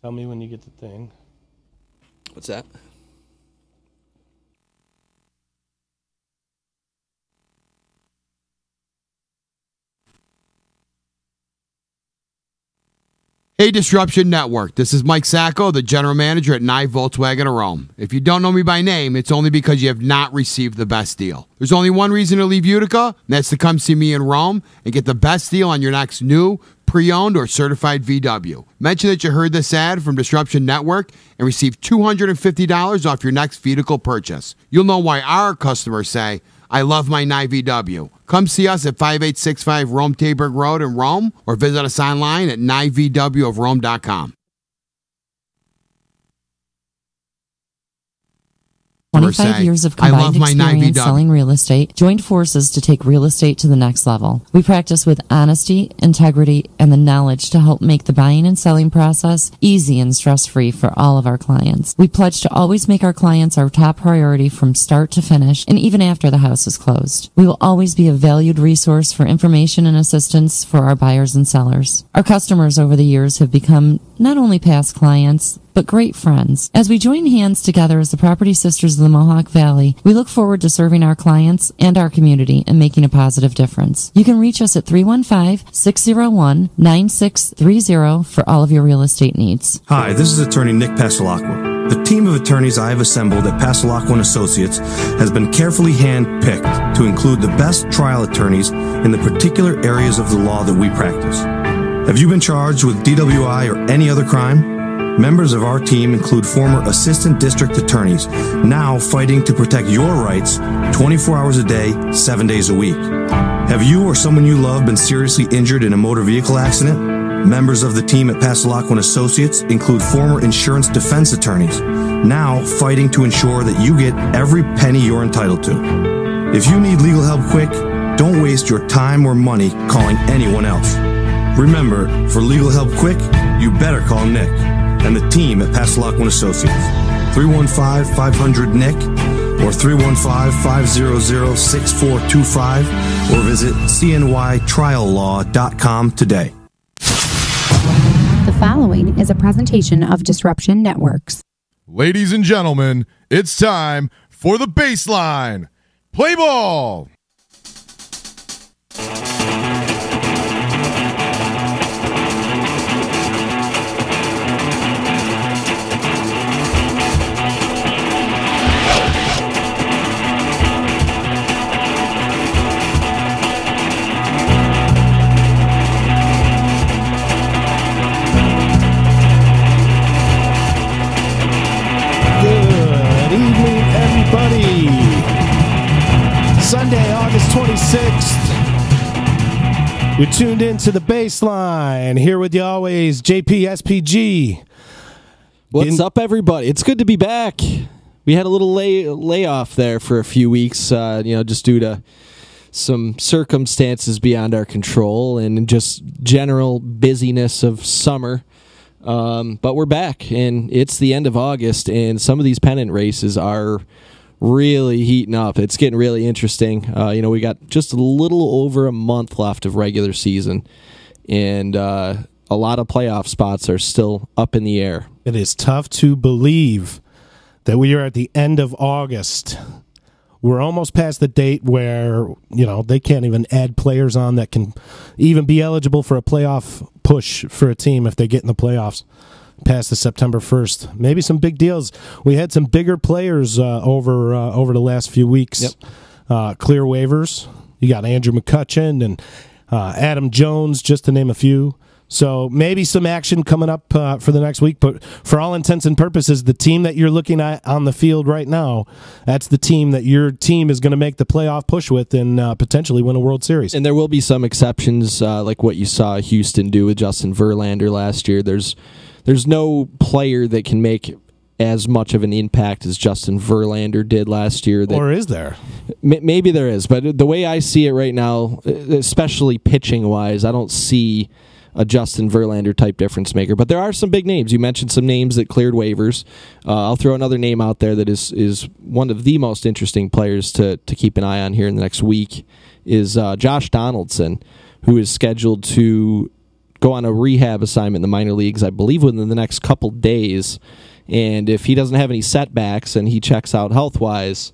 Tell me when you get the thing. What's that? Hey, Disruption Network. This is Mike Sacco, the general manager at Nye Volkswagen of Rome. If you don't know me by name, it's only because you have not received the best deal. There's only one reason to leave Utica, and that's to come see me in Rome and get the best deal on your next new, pre-owned, or certified VW. Mention that you heard this ad from Disruption Network and receive $250 off your next vehicle purchase. You'll know why our customers say, I love my Nye VW. Come see us at 5865 Rome Taberg Road in Rome or visit us online at nyvwofrome.com. 25 years of combined experience selling real estate, joined forces to take real estate to the next level. We practice with honesty, integrity, and the knowledge to help make the buying and selling process easy and stress-free for all of our clients. We pledge to always make our clients our top priority from start to finish, and even after the house is closed. We will always be a valued resource for information and assistance for our buyers and sellers. Our customers over the years have become not only past clients, but great friends. As we join hands together as the Property Sisters of the Mohawk Valley, we look forward to serving our clients and our community and making a positive difference. You can reach us at 315-601-9630 for all of your real estate needs. Hi, this is attorney Nick Passalacqua. The team of attorneys I have assembled at Passalacqua & Associates has been carefully hand-picked to include the best trial attorneys in the particular areas of the law that we practice. Have you been charged with DWI or any other crime? Members of our team include former assistant district attorneys, now fighting to protect your rights 24 hours a day, 7 days a week. Have you or someone you love been seriously injured in a motor vehicle accident? Members of the team at Passalacqua & Associates include former insurance defense attorneys, now fighting to ensure that you get every penny you're entitled to. If you need legal help quick, don't waste your time or money calling anyone else. Remember, for legal help quick, you better call Nick and the team at Passalacqua & Associates. 315-500-NICK or 315-500-6425 or visit cnytriallaw.com today. The following is a presentation of Disruption Networks. Ladies and gentlemen, it's time for the baseline. Play ball! Sunday, August 26th. You're tuned into the Baseline. Here with you always, JP, SPG. What's up, everybody? It's good to be back. We had a little layoff there for a few weeks, just due to some circumstances beyond our control and just general busyness of summer. But we're back, and it's the end of August, and some of these pennant races are really heating up. It's getting really interesting. We got just a little over a month left of regular season, and a lot of playoff spots are still up in the air. It is tough to believe that we are at the end of August. We're almost past the date where, they can't even add players on that can even be eligible for a playoff push for a team if they get in the playoffs past the September 1st. Maybe some big deals. We had some bigger players over the last few weeks. Yep. Clear waivers. You got Andrew McCutcheon and Adam Jones, just to name a few. So maybe some action coming up for the next week. But for all intents and purposes, the team that you're looking at on the field right now, that's the team that your team is going to make the playoff push with and potentially win a World Series. And there will be some exceptions, like what you saw Houston do with Justin Verlander last year. There's no player that can make as much of an impact as Justin Verlander did last year. Or is there? Maybe there is, but the way I see it right now, especially pitching-wise, I don't see a Justin Verlander type difference maker. But there are some big names. You mentioned some names that cleared waivers. I'll throw another name out there that is one of the most interesting players to keep an eye on here in the next week is Josh Donaldson, who is scheduled to go on a rehab assignment in the minor leagues, I believe, within the next couple days. And if he doesn't have any setbacks and he checks out health-wise,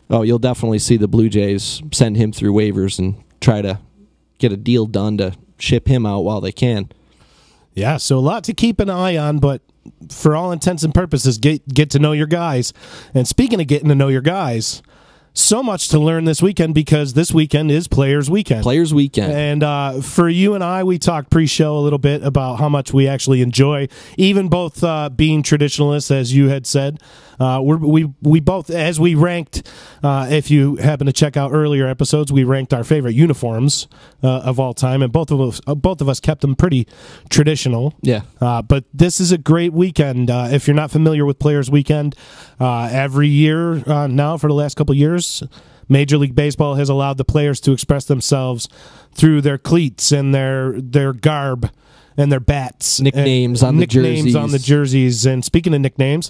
you'll definitely see the Blue Jays send him through waivers and try to get a deal done to ship him out while they can. Yeah, so a lot to keep an eye on, but for all intents and purposes, get to know your guys. And speaking of getting to know your guys, so much to learn this weekend because this weekend is Players Weekend. Players Weekend. And for you and I, we talked pre-show a little bit about how much we actually enjoy, even both being traditionalists, as you had said. We both, as we ranked, if you happen to check out earlier episodes, we ranked our favorite uniforms of all time, and both of us kept them pretty traditional. Yeah. But this is a great weekend. If you're not familiar with Players Weekend, every year now for the last couple of years, Major League Baseball has allowed the players to express themselves through their cleats and their garb and their bats. Nicknames on the jerseys. And speaking of nicknames,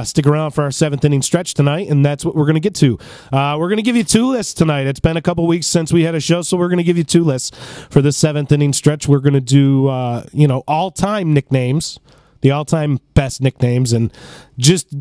stick around for our 7th inning stretch tonight, and that's what we're going to get to. We're going to give you 2 lists tonight. It's been a couple weeks since we had a show, so we're going to give you 2 lists for the 7th inning stretch. We're going to do all-time nicknames, the all-time best nicknames, and just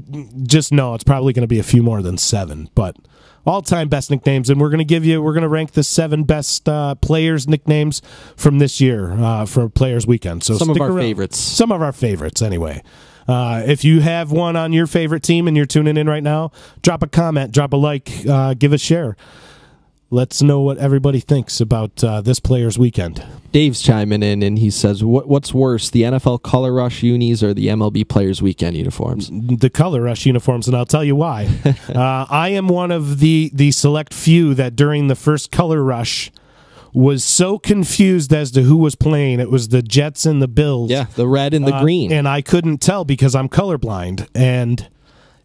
know it's probably going to be a few more than 7, but all-time best nicknames, and we're going to rank the 7 best players' nicknames from this year for Players Weekend. So some of our favorites, anyway. If you have one on your favorite team and you're tuning in right now, drop a comment, drop a like, give a share. Let's know what everybody thinks about this Players Weekend. Dave's chiming in, and he says, what's worse, the NFL Color Rush unis or the MLB Players Weekend uniforms? The Color Rush uniforms, and I'll tell you why. I am one of the select few that during the first Color Rush was so confused as to who was playing. It was the Jets and the Bills. Yeah, the red and the green. And I couldn't tell because I'm colorblind, and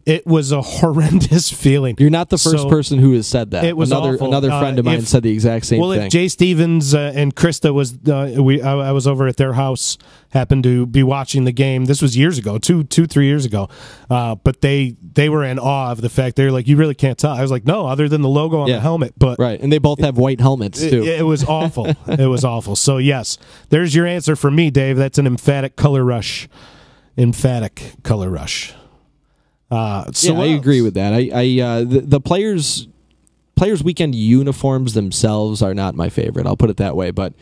it was a horrendous feeling. You're not the first person who has said that. It was awful. Another friend of mine said the exact same thing. Well, if Jay Stevens and Krista was, I was over at their house, happened to be watching the game. This was years ago, 3 years ago. But they were in awe of the fact. They were like, you really can't tell. I was like, no, other than the logo on the helmet. But right, and they both have white helmets too. It was awful. It was awful. So yes, there's your answer for me, Dave. That's an emphatic color rush. Emphatic color rush. I agree with that. The Players Weekend uniforms themselves are not my favorite. I'll put it that way, but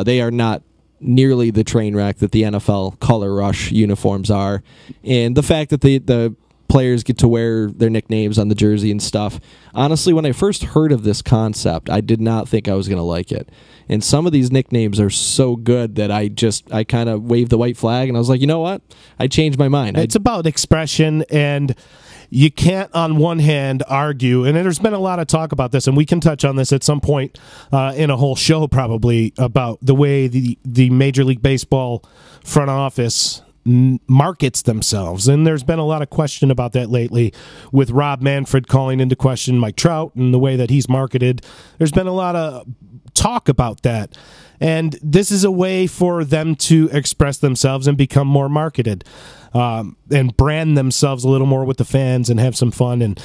they are not nearly the train wreck that the NFL Color Rush uniforms are, and the fact that the players get to wear their nicknames on the jersey and stuff. Honestly, when I first heard of this concept, I did not think I was going to like it. And some of these nicknames are so good that I kind of waved the white flag, and I was like, you know what? I changed my mind. It's about expression, and you can't, on one hand, argue, and there's been a lot of talk about this, and we can touch on this at some point in a whole show probably, about the way the Major League Baseball front office markets themselves, and there's been a lot of question about that lately with Rob Manfred calling into question Mike Trout and the way that he's marketed. There's been a lot of talk about that, and this is a way for them to express themselves and become more marketed, and brand themselves a little more with the fans and have some fun. And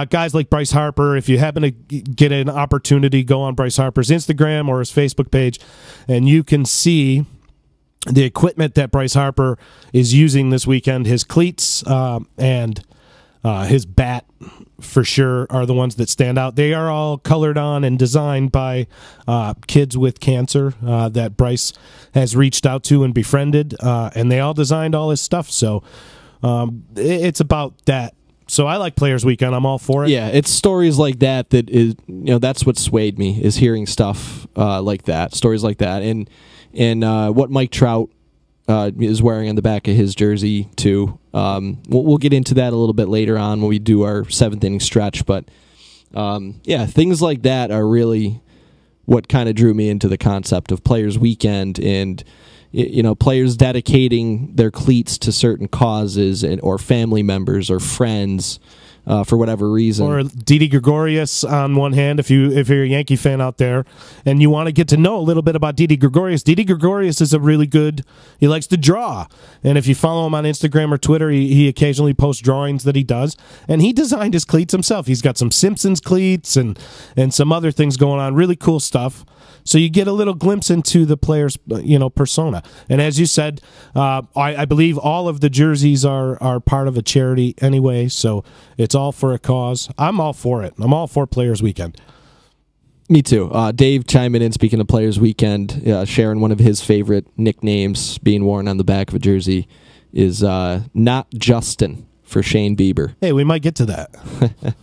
guys like Bryce Harper, if you happen to get an opportunity, go on Bryce Harper's Instagram or his Facebook page, and you can see the equipment that Bryce Harper is using this weekend. His cleats and his bat, for sure, are the ones that stand out. They are all colored on and designed by kids with cancer that Bryce has reached out to and befriended, and they all designed all his stuff. So it's about that. So I like Players Weekend. I'm all for it. Yeah, it's stories like that is, that's what swayed me, is hearing stuff like that, stories like that, and what Mike Trout is wearing on the back of his jersey too. We'll get into that a little bit later on when we do our 7th inning stretch. But things like that are really what kind of drew me into the concept of Players Weekend, and players dedicating their cleats to certain causes or family members or friends. For whatever reason. Or Didi Gregorius on one hand, if you're a Yankee fan out there and you want to get to know a little bit about Didi Gregorius. Didi Gregorius is a really good, he likes to draw. And if you follow him on Instagram or Twitter, he occasionally posts drawings that he does. And he designed his cleats himself. He's got some Simpsons cleats and some other things going on. Really cool stuff. So you get a little glimpse into the player's, persona. And as you said, I believe all of the jerseys are part of a charity anyway, so it's all for a cause. I'm all for it. I'm all for Players Weekend. Me too. Dave chiming in, speaking of Players Weekend, sharing one of his favorite nicknames being worn on the back of a jersey is Not Justin for Shane Bieber. Hey, we might get to that.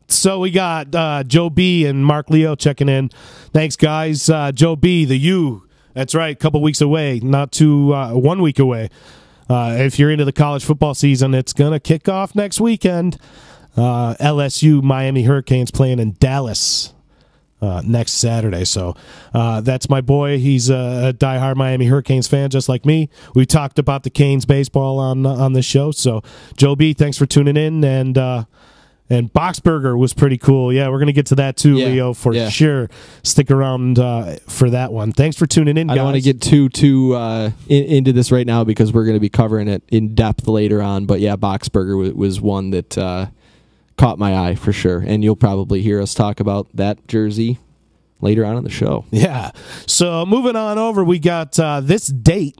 So we got Joe B and Mark Leo checking in. Thanks, guys. Joe B, the U. That's right, a couple weeks away, not too 1 week away. If you're into the college football season, it's going to kick off next weekend. LSU Miami Hurricanes playing in Dallas next Saturday. So that's my boy. He's a diehard Miami Hurricanes fan, just like me. We talked about the Canes baseball on this show. So Joe B, thanks for tuning in. And Boxburger was pretty cool. Yeah, we're going to get to that too, Leo, for sure. Stick around for that one. Thanks for tuning in, guys. I don't want to get too into this right now because we're going to be covering it in depth later on. But yeah, Boxburger was one that caught my eye for sure. And you'll probably hear us talk about that jersey later on in the show. Yeah. So moving on over, we got this date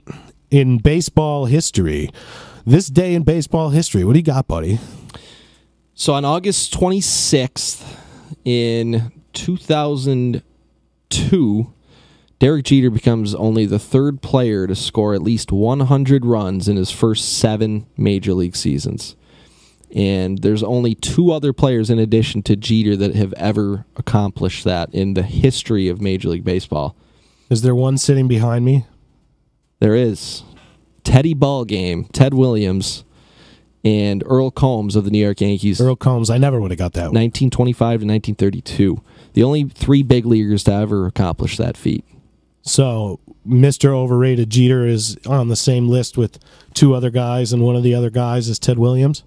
in baseball history. This day in baseball history. What do you got, buddy? So on August 26th in 2002, Derek Jeter becomes only the third player to score at least 100 runs in his first 7 Major League seasons. And there's only 2 other players in addition to Jeter that have ever accomplished that in the history of Major League Baseball. Is there one sitting behind me? There is. Teddy Ballgame, Ted Williams, and Earl Combs of the New York Yankees. Earl Combs, I never would have got that one. 1925 to 1932. The only 3 big leaguers to ever accomplish that feat. So, Mr. Overrated Jeter is on the same list with 2 other guys, and one of the other guys is Ted Williams?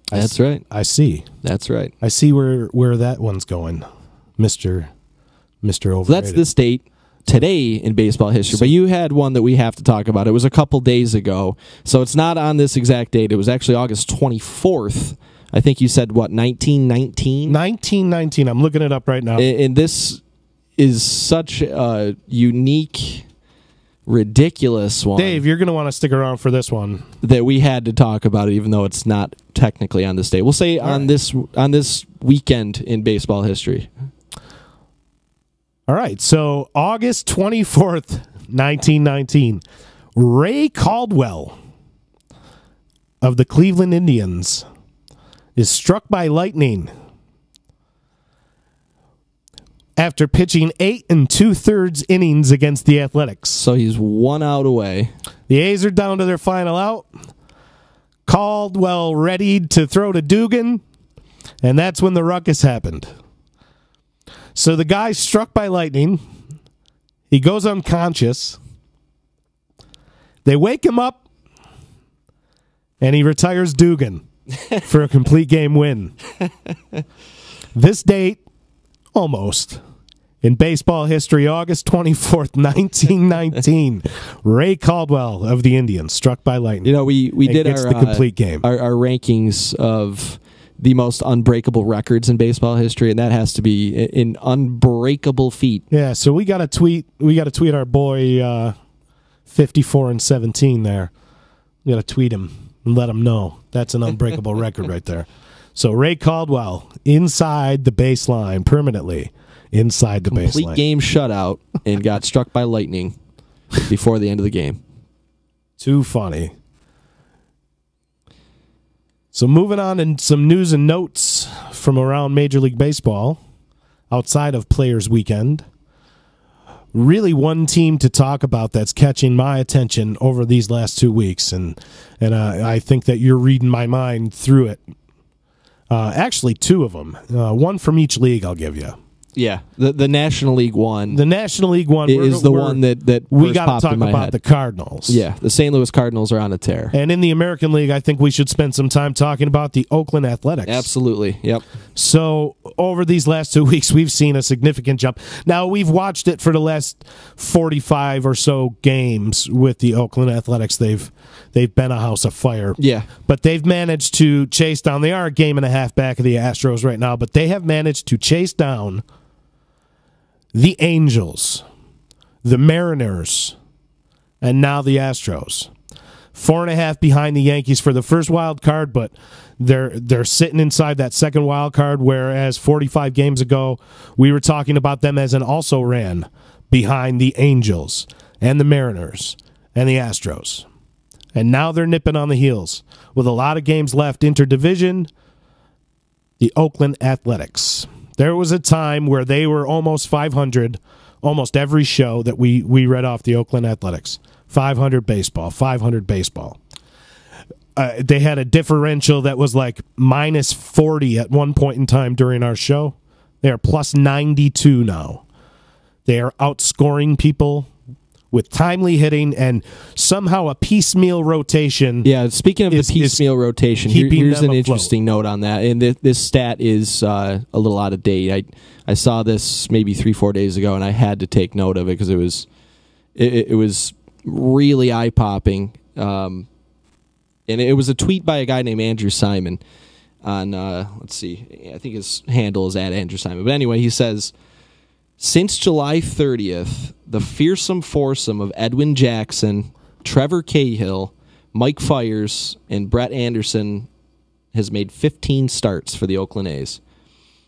That's right. I see. That's right. I see where that one's going, Mr. Overrated. So that's this date today in baseball history, but you had one that we have to talk about. It was a couple days ago, so it's not on this exact date. It was actually August 24th. I think you said, what, 1919? 1919. I'm looking it up right now. And this is such a unique, ridiculous one. Dave, you're going to want to stick around for this one. That we had to talk about it, even though it's not technically on this day. We'll say on this weekend in baseball history. All right, so August 24th, 1919, Ray Caldwell of the Cleveland Indians is struck by lightning after pitching 8 2/3 innings against the Athletics. So he's 1 out away. The A's are down to their final out. Caldwell readied to throw to Dugan, and that's when the ruckus happened. So the guy's struck by lightning. He goes unconscious. They wake him up, and he retires Dugan for a complete game win. This date, almost, in baseball history, August 24th, 1919, Ray Caldwell of the Indians struck by lightning. You know, we did the complete game. Our rankings of the most unbreakable records in baseball history, and that has to be an unbreakable feat. Yeah, so we got to tweet our boy 54 and 17 there. We got to tweet him and let him know that's an unbreakable record right there. So Ray Caldwell inside the baseline permanently, inside the baseline. Complete game shutout and got struck by lightning before the end of the game. Too funny. So moving on in some news and notes from around Major League Baseball, outside of Players Weekend, really one team to talk about that's catching my attention over these last 2 weeks, and I think that you're reading my mind through it. Actually, 2 of them. One from each league I'll give you. Yeah, the National League one. The National League one is the one that we got to talk about head. The Cardinals. Yeah, the St. Louis Cardinals are on a tear. And in the American League, I think we should spend some time talking about the Oakland Athletics. Absolutely, yep. So over these last 2 weeks, we've seen a significant jump. Now, we've watched it for the last 45 or so games with the Oakland Athletics. They've been a house of fire. Yeah. But they've managed to chase down. They are a game and a half back of the Astros right now, but they have managed to chase down the Angels, the Mariners, and now the Astros. 4.5 behind the Yankees for the first wild card, but they're sitting inside that second wild card, whereas 45 games ago we were talking about them as an also ran behind the Angels and the Mariners and the Astros. And now they're nipping on the heels with a lot of games left interdivision, the Oakland Athletics. There was a time where they were almost 500, almost every show that we read off the Oakland Athletics. 500 baseball, 500 baseball. They had a differential that was like minus 40 at one point in time during our show. They are plus 92 now. They are outscoring people with timely hitting and somehow a piecemeal rotation. Yeah, speaking of the piecemeal rotation, here's an interesting note on that. And this stat is a little out of date. I saw this maybe 3-4 days ago, and I had to take note of it because it was really eye-popping. And it was a tweet by a guy named Andrew Simon on, let's see, I think his handle is @AndrewSimon. But anyway, he says, since July 30th, the fearsome foursome of Edwin Jackson, Trevor Cahill, Mike Fiers, and Brett Anderson has made 15 starts for the Oakland A's.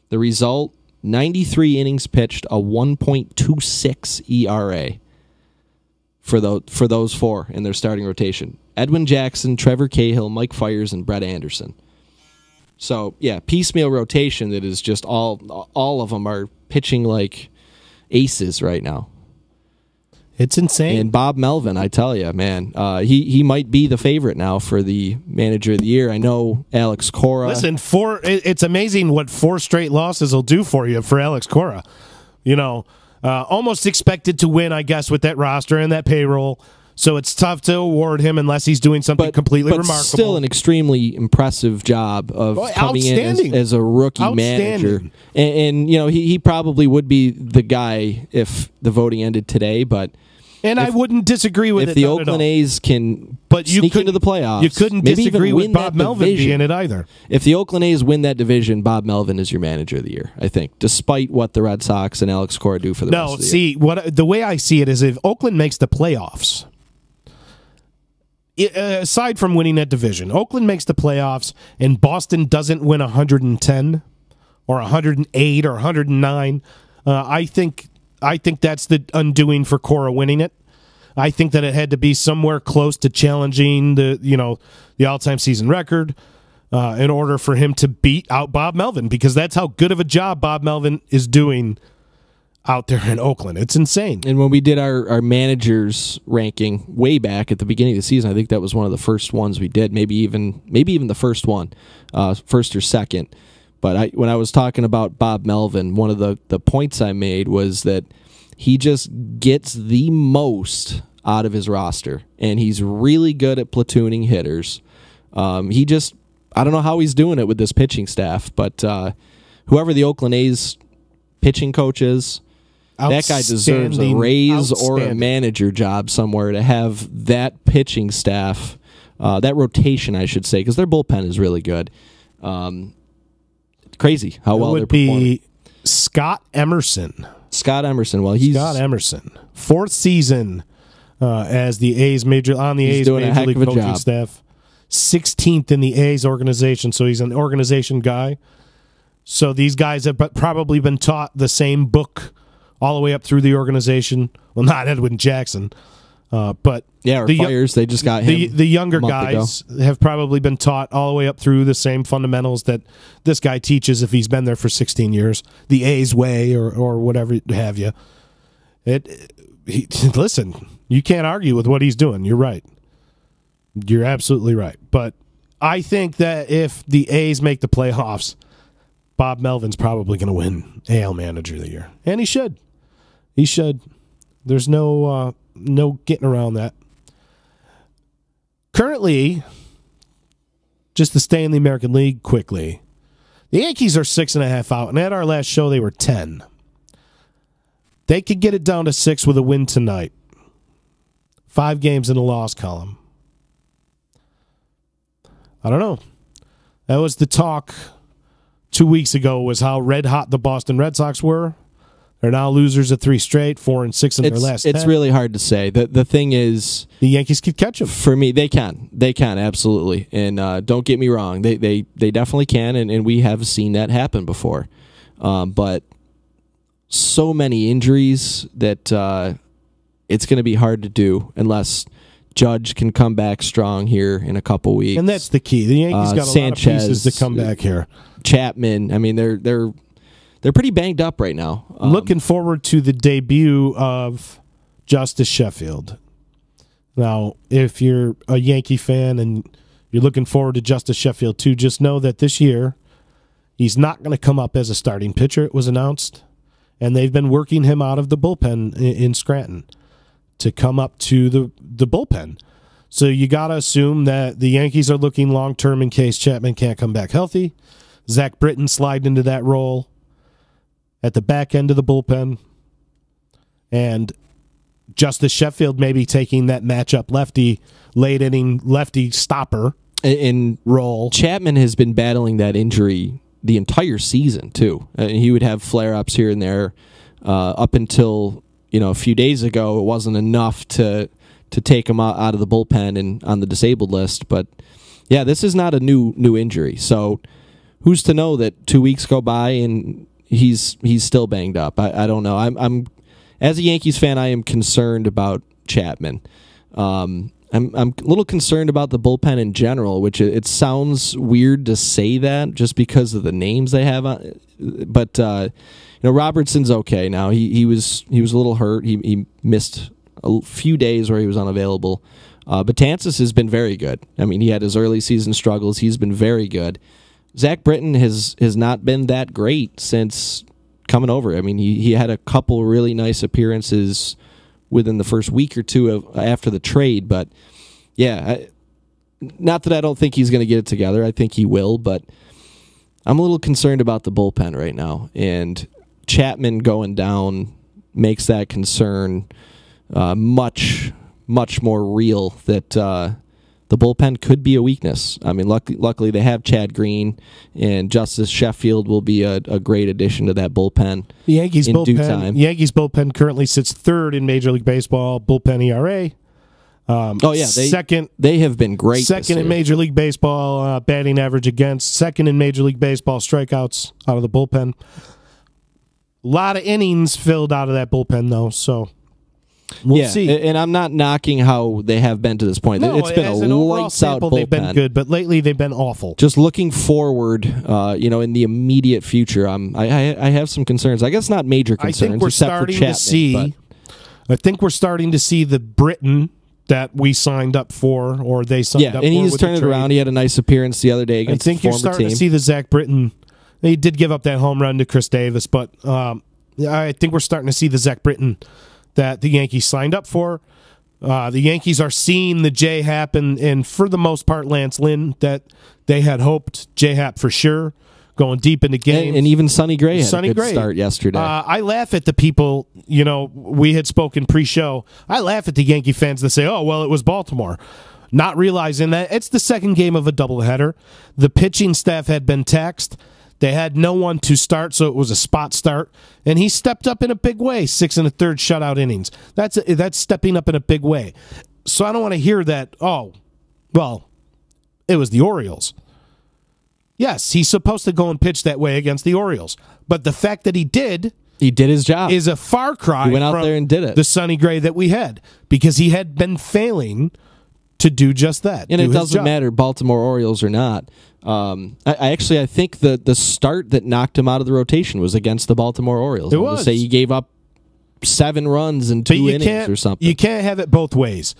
The result, 93 innings pitched, a 1.26 ERA. For those four in their starting rotation. Edwin Jackson, Trevor Cahill, Mike Fiers, and Brett Anderson. So, yeah, piecemeal rotation that is just all of them are pitching like aces right now. It's insane. And Bob Melvin, I tell you, man, he might be the favorite now for the manager of the year. I know Alex Cora. Listen, it's amazing what 4 straight losses will do for you for Alex Cora. You know, almost expected to win, I guess, with that roster and that payroll. So it's tough to award him unless he's doing something completely remarkable. Still an extremely impressive job of coming in as a rookie manager. And you know, he probably would be the guy if the voting ended today, but... And I wouldn't disagree with it. If the Oakland A's can sneak into the playoffs, you couldn't disagree with Bob Melvin being it either. If the Oakland A's win that division, Bob Melvin is your manager of the year, I think, despite what the Red Sox and Alex Cora do for the rest of the year. The way I see it is if Oakland makes the playoffs, aside from winning that division, Oakland makes the playoffs and Boston doesn't win 110 or 108 or 109, I think that's the undoing for Cora winning it. I think that it had to be somewhere close to challenging the all-time season record in order for him to beat out Bob Melvin, because that's how good of a job Bob Melvin is doing out there in Oakland. It's insane. And when we did our managers ranking way back at the beginning of the season, I think that was one of the first ones we did, maybe even the first one, first or second. But when I was talking about Bob Melvin, one of the points I made was that he just gets the most out of his roster, and he's really good at platooning hitters. I don't know how he's doing it with this pitching staff, but whoever the Oakland A's pitching coach is, that guy deserves a raise or a manager job somewhere to have that pitching staff, that rotation, I should say, because their bullpen is really good. Crazy how well they're performing. It would be Scott Emerson. Well, he's Scott Emerson, 4th season as the A's major league coaching staff, 16th in the A's organization. So he's an organization guy. So these guys have probably been taught the same book all the way up through the organization. Well, not Edwin Jackson, but Fiers. They just got him. The younger guys have probably been taught all the way up through the same fundamentals that this guy teaches if he's been there for 16 years. The A's way or whatever have you. Listen, you can't argue with what he's doing. You're right. You're absolutely right. But I think that if the A's make the playoffs, Bob Melvin's probably going to win AL Manager of the Year. And he should. He should. There's no getting around that. Currently, just to stay in the American League quickly, the Yankees are 6.5 out, and at our last show they were 10. They could get it down to 6 with a win tonight. 5 games in the loss column. I don't know. That was the talk 2 weeks ago, was how red hot the Boston Red Sox were. They're now losers of 3 straight, 4 and 6 in their last 10. It's really hard to say. The thing is, the Yankees could catch them. For me, they can absolutely. And don't get me wrong, they definitely can, and we have seen that happen before. But so many injuries that it's going to be hard to do unless Judge can come back strong here in a couple weeks. And that's the key. The Yankees got a Sanchez, lot of pieces to come back here. Chapman, I mean, they're pretty banged up right now. Looking forward to the debut of Justice Sheffield. Now, if you're a Yankee fan and you're looking forward to Justice Sheffield too, just know that this year he's not going to come up as a starting pitcher. It was announced, and they've been working him out of the bullpen in Scranton to come up to the bullpen. So you got to assume that the Yankees are looking long-term in case Chapman can't come back healthy. Zach Britton slide into that role at the back end of the bullpen, and Justice Sheffield maybe taking that matchup late inning lefty stopper and role. Chapman has been battling that injury the entire season too. He would have flare-ups here and there up until a few days ago. It wasn't enough to take him out of the bullpen and on the disabled list. But yeah, this is not a new injury. So who's to know that 2 weeks go by and he's still banged up? I don't know. I'm as a Yankees fan, I am concerned about Chapman. I'm a little concerned about the bullpen in general, which it sounds weird to say that just because of the names they have on. But Robertson's okay now. He was a little hurt. He missed a few days where he was unavailable. Betances has been very good. I mean, he had his early season struggles. He's been very good. Zach Britton has not been that great since coming over. I mean, he had a couple really nice appearances within the first week or two after the trade, but yeah, not that I don't think he's going to get it together. I think he will, but I'm a little concerned about the bullpen right now, and Chapman going down makes that concern much more real, that the bullpen could be a weakness. I mean, luckily they have Chad Green, and Justice Sheffield will be a great addition to that bullpen. The Yankees in due time. Yankees bullpen currently sits 3rd in Major League Baseball bullpen ERA. They have been great. Second in Major League Baseball batting average against. Second in Major League Baseball strikeouts out of the bullpen. A lot of innings filled out of that bullpen, though. So. We'll see. And I'm not knocking how they have been to this point. No, it's been a lights-out bullpen. They've been good, but lately they've been awful. Just looking forward, in the immediate future, I have some concerns. I guess not major concerns. I think we're starting to see the Britton that we signed up for, or they signed up for. Yeah, and he's turned it around. He had a nice appearance the other day against the former team. I think you're starting to see the Zach Britton. He did give up that home run to Chris Davis, but I think we're starting to see the Zach Britton that the Yankees signed up for. The Yankees are seeing the J-Hap and for the most part, Lance Lynn, that they had hoped. J-Hap for sure, going deep into games. And even Sonny Gray had a good start yesterday. I laugh at the people, we had spoken pre-show. I laugh at the Yankee fans that say, oh, well, it was Baltimore. Not realizing that it's the second game of a doubleheader. The pitching staff had been taxed. They had no one to start, so it was a spot start. And he stepped up in a big way, 6 1/3 shutout innings. That's stepping up in a big way. So I don't want to hear that, oh, well, it was the Orioles. Yes, he's supposed to go and pitch that way against the Orioles. But the fact that he did his job. Is a far cry he went out there and did it. The Sonny Gray that we had, because he had been failing to do just that. And it doesn't matter, Baltimore Orioles or not. I think the start that knocked him out of the rotation was against the Baltimore Orioles. It was. Say he gave up 7 runs in 2 innings or something. You can't have it both ways.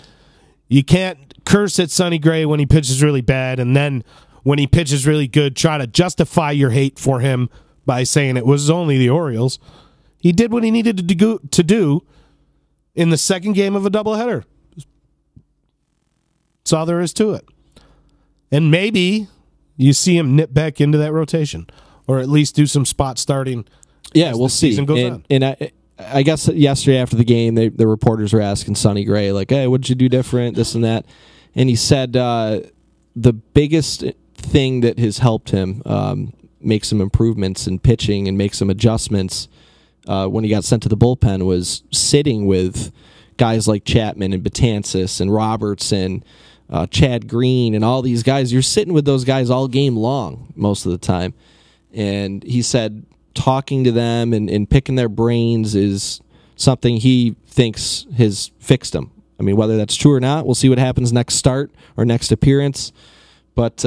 You can't curse at Sonny Gray when he pitches really bad, and then when he pitches really good, try to justify your hate for him by saying it was only the Orioles. He did what he needed to do in the second game of a doubleheader. That's all there is to it. And maybe you see him nip back into that rotation, or at least do some spot starting. Yeah, we'll see. And I guess yesterday after the game, the reporters were asking Sonny Gray, like, hey, what did you do different, this and that? And he said the biggest thing that has helped him make some improvements in pitching and make some adjustments when he got sent to the bullpen was sitting with guys like Chapman and Betances and Robertson, Chad Green, and all these guys. You're sitting with those guys all game long most of the time. And he said talking to them and picking their brains is something he thinks has fixed him. I mean, whether that's true or not, we'll see what happens next start or next appearance. But,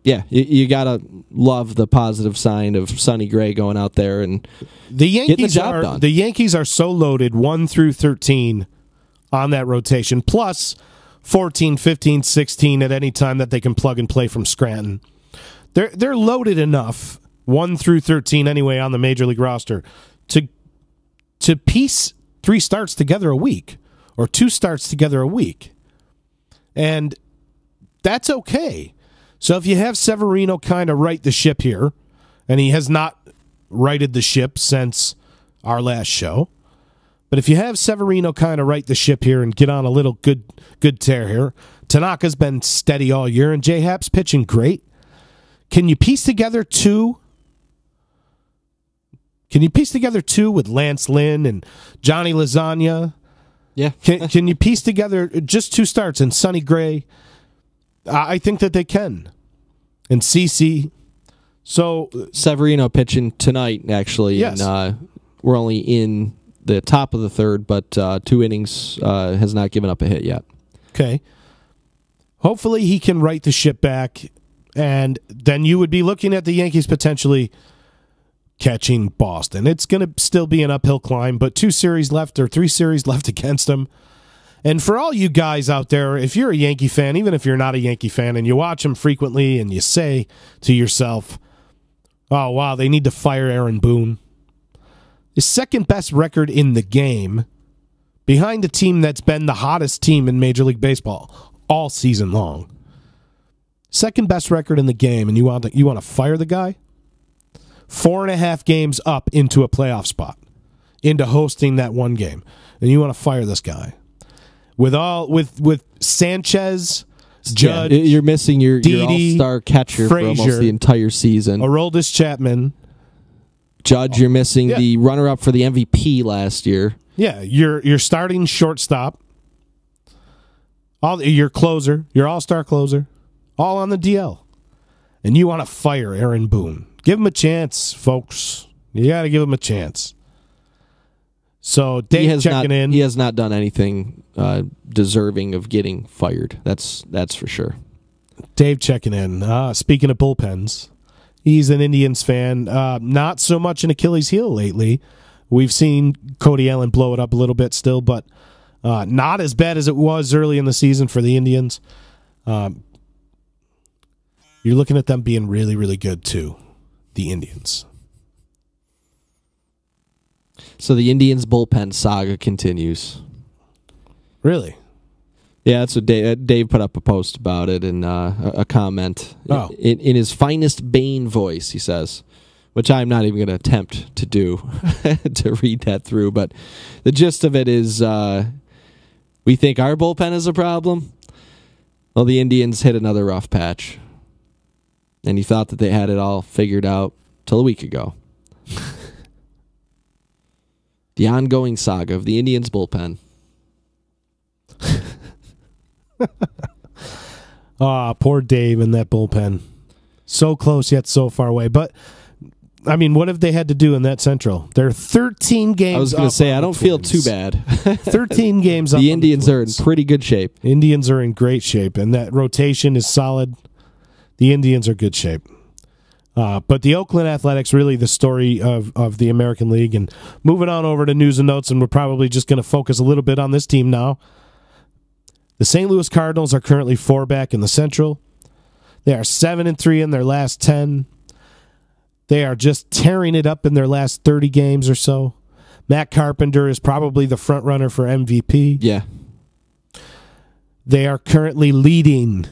you got to love the positive sign of Sonny Gray going out there and getting the job done. The Yankees are so loaded 1 through 13 on that rotation, plus 14, 15, 16 at any time that they can plug and play from Scranton. They're loaded enough, 1 through 13 anyway, on the Major League roster, to piece 3 starts together a week or 2 starts together a week. And that's okay. So if you have Severino kind of right the ship here, and he has not righted the ship since our last show, but if you have Severino kind of right the ship here and get on a little good tear here, Tanaka's been steady all year, and J-Hap's pitching great. Can you piece together 2? Can you piece together 2 with Lance Lynn and Johnny Lasagna? Yeah. Can you piece together just 2 starts and Sonny Gray? I think that they can. And CC. So Severino pitching tonight, actually. Yes. And, we're only in the top of the third, but 2 innings, has not given up a hit yet. Okay. Hopefully he can right the ship back, and then you would be looking at the Yankees potentially catching Boston. It's going to still be an uphill climb, but 2 series left or 3 series left against them. And for all you guys out there, if you're a Yankee fan, even if you're not a Yankee fan, and you watch them frequently and you say to yourself, oh, wow, they need to fire Aaron Boone. His second best record in the game, behind a team that's been the hottest team in Major League Baseball all season long. Second best record in the game, and you want to fire the guy? 4.5 games up into a playoff spot, into hosting that one game, and you want to fire this guy. With Sanchez, Judge, you're missing your Didi, all-star catcher Frazier, for almost the entire season. Aroldis Chapman, Judge, you're missing the runner-up for the MVP last year. Yeah, your starting shortstop, your closer, your all-star closer, all on the DL, and you want to fire Aaron Boone. Give him a chance, folks. You got to give him a chance. So Dave checking in. He has not done anything deserving of getting fired. That's for sure. Dave checking in. Speaking of bullpens, he's an Indians fan. Not so much an Achilles heel lately. We've seen Cody Allen blow it up a little bit still, but not as bad as it was early in the season for the Indians. You're looking at them being really, really good too. The Indians. So the Indians bullpen saga continues. Really? Yeah, that's what Dave put up a post about it and a comment. Oh. In his finest Bane voice, he says, which I'm not even going to attempt to do, to read that through. But the gist of it is we think our bullpen is a problem. Well, the Indians hit another rough patch. And he thought that they had it all figured out till a week ago. The ongoing saga of the Indians bullpen. Poor Dave in that bullpen. So close yet so far away. But, I mean, what have they had to do in that Central? They're 13 games up. I was going to say, I don't feel too bad. 13 games up. The Indians are in pretty good shape. Indians are in great shape, and that rotation is solid. The Indians are good shape. But the Oakland Athletics, really the story of the American League. And moving on over to news and notes, and we're probably just going to focus a little bit on this team now. The St. Louis Cardinals are currently 4 back in the Central. They are 7-3 in their last 10. They are just tearing it up in their last 30 games or so. Matt Carpenter is probably the front runner for MVP. Yeah. They are currently leading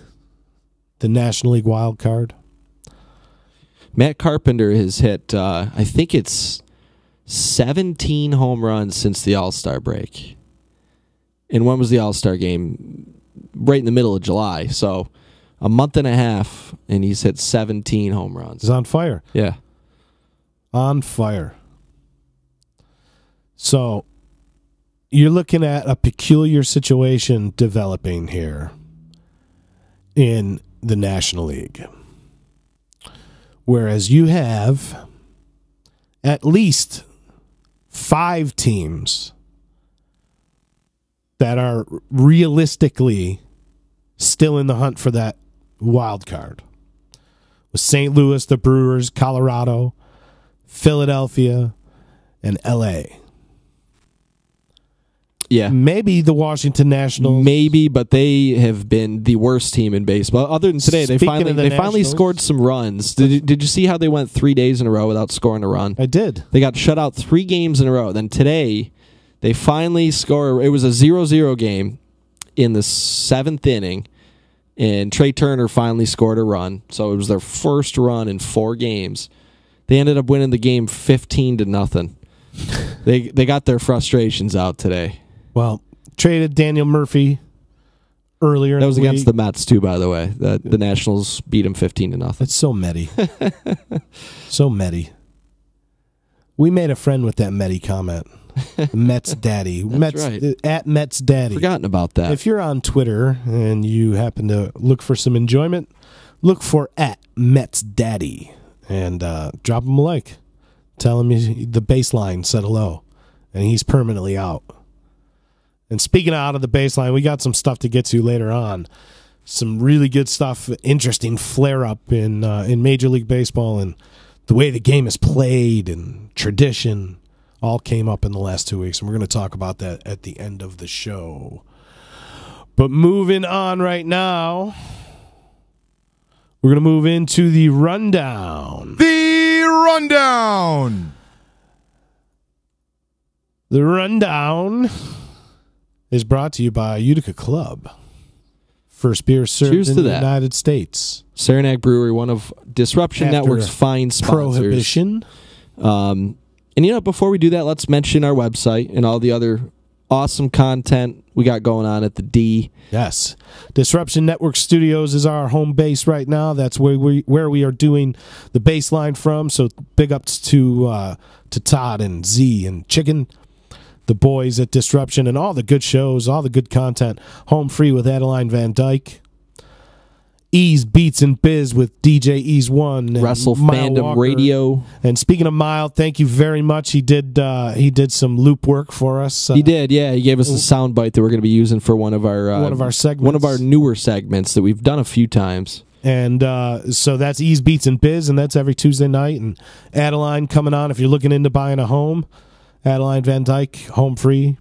the National League wild card. Matt Carpenter has hit, I think it's 17 home runs since the All-Star break. And when was the All-Star game? Right in the middle of July. So a month and a half, and he's hit 17 home runs. He's on fire. Yeah. On fire. So you're looking at a peculiar situation developing here in the National League. Whereas you have at least 5 teams that are realistically still in the hunt for that wild card. With St. Louis, the Brewers, Colorado, Philadelphia, and L.A. Yeah. Maybe the Washington Nationals. Maybe, but they have been the worst team in baseball. Other than today, they finally scored some runs. Did you see how they went 3 days in a row without scoring a run? I did. They got shut out 3 games in a row. Then today, they finally score. It was a 0-0 game in the 7th inning, and Trey Turner finally scored a run. So it was their first run in 4 games. They ended up winning the game 15-0. They got their frustrations out today. Well, traded Daniel Murphy earlier. That was against the Mets too, by the way. The Nationals beat him 15-0. That's so Medi. So Medi. We made a friend with that Medi comment. Mets Daddy. That's right. At Mets Daddy. Forgotten about that. If you're on Twitter and you happen to look for some enjoyment, look for at Mets Daddy and drop him a like. Tell him the baseline said hello, and he's permanently out. And speaking of out of the baseline, we got some stuff to get to later on. Some really good stuff, interesting flare-up in Major League Baseball, and the way the game is played and tradition all came up in the last 2 weeks, and we're going to talk about that at the end of the show. But moving on right now, we're going to move into the rundown. The rundown. The rundown is brought to you by Utica Club. First beer served in the United States. Saranac Brewery, one of Disruption Network's fine sponsors. Prohibition. And before we do that, let's mention our website and all the other awesome content we got going on at the D. Yes. Disruption Network Studios is our home base right now. That's where we are doing the baseline from. So big ups to Todd and Z and Chicken, the boys at Disruption, and all the good shows, all the good content. Home Free with Adeline Van Dyke. Ease Beats and Bizz with DJ Ease One. Wrestle Fandom Radio. And speaking of Mild, thank you very much. He did some loop work for us. He did, yeah. He gave us a sound bite that we're going to be using for one of our segments, one of our newer segments that we've done a few times. And so that's Ease Beats and Bizz, and that's every Tuesday night. And Adeline coming on if you're looking into buying a home. Adeline Van Dyke, Home Free.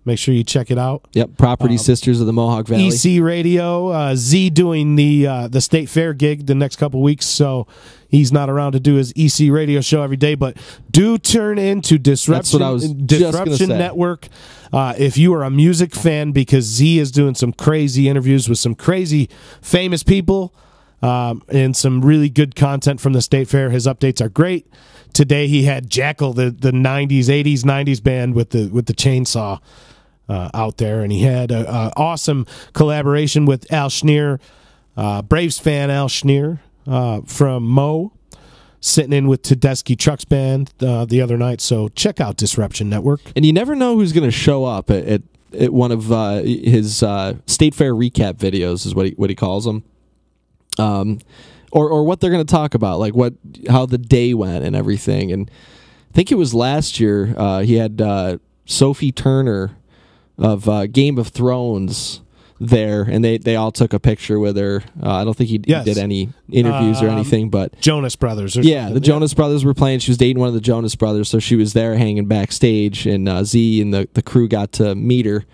Make sure you check it out. Yep, Property Sisters of the Mohawk Valley. EC Radio, Z doing the State Fair gig the next couple weeks, so he's not around to do his EC Radio show every day, but do turn into Disruption Network if you are a music fan, because Z is doing some crazy interviews with some crazy famous people and some really good content from the State Fair. His updates are great. Today he had Jackal, the 80s, 90s band with the chainsaw out there, and he had an awesome collaboration with Al Schneer, Braves fan Al Schneer from Mo, sitting in with Tedeschi Trucks Band the other night. So check out Disruption Network. And you never know who's going to show up at one of his State Fair recap videos, is what he calls them. Or what they're going to talk about, like how the day went and everything. And I think it was last year he had Sophie Turner of Game of Thrones there, and they all took a picture with her. I don't think he did any interviews or anything, but Jonas Brothers. The Jonas Brothers were playing. She was dating one of the Jonas Brothers, so she was there hanging backstage, and Z and the crew got to meet her.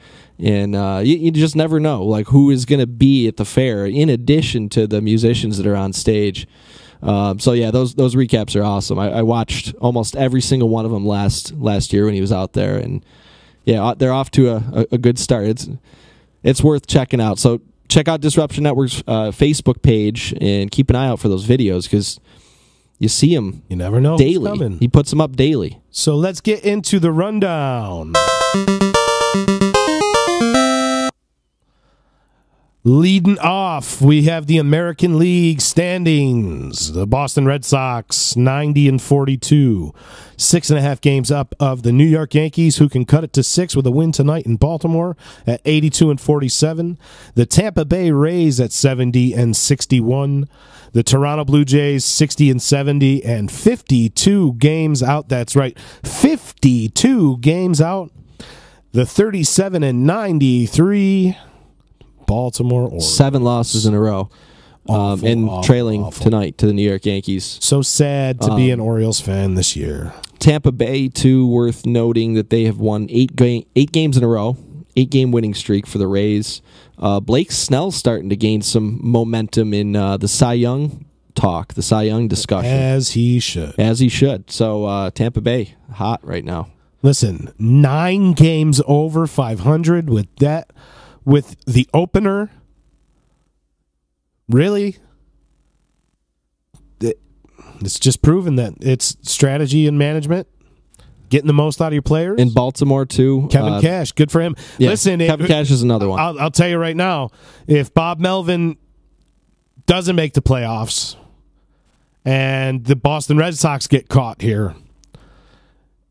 And you just never know, like, who is going to be at the fair in addition to the musicians that are on stage. So yeah, those recaps are awesome. I watched almost every single one of them last year when he was out there, and yeah, they're off to a good start. It's worth checking out. So check out Disruption Network's Facebook page and keep an eye out for those videos, because you see him. You never know daily. Who's coming. He puts them up daily. So let's get into the rundown. Leading off, we have the American League standings. The Boston Red Sox, 90-42. 6.5 games up of the New York Yankees, who can cut it to 6 with a win tonight in Baltimore at 82-47. The Tampa Bay Rays at 70-61. The Toronto Blue Jays, 60-70, and 52 games out. That's right, 52 games out. The 37-93 Baltimore Orioles. 7 losses in a row. Trailing tonight to the New York Yankees. So sad to be an Orioles fan this year. Tampa Bay, too, worth noting that they have won 8 games in a row. 8-game winning streak for the Rays. Blake Snell's starting to gain some momentum in the Cy Young talk, the Cy Young discussion. As he should. So Tampa Bay, hot right now. Listen, 9 games over 500 with the opener. Really? It's just proven that it's strategy and management. Getting the most out of your players. In Baltimore, too. Kevin Cash, good for him. Yeah, Listen, Kevin Cash is another one. I'll tell you right now, if Bob Melvin doesn't make the playoffs and the Boston Red Sox get caught here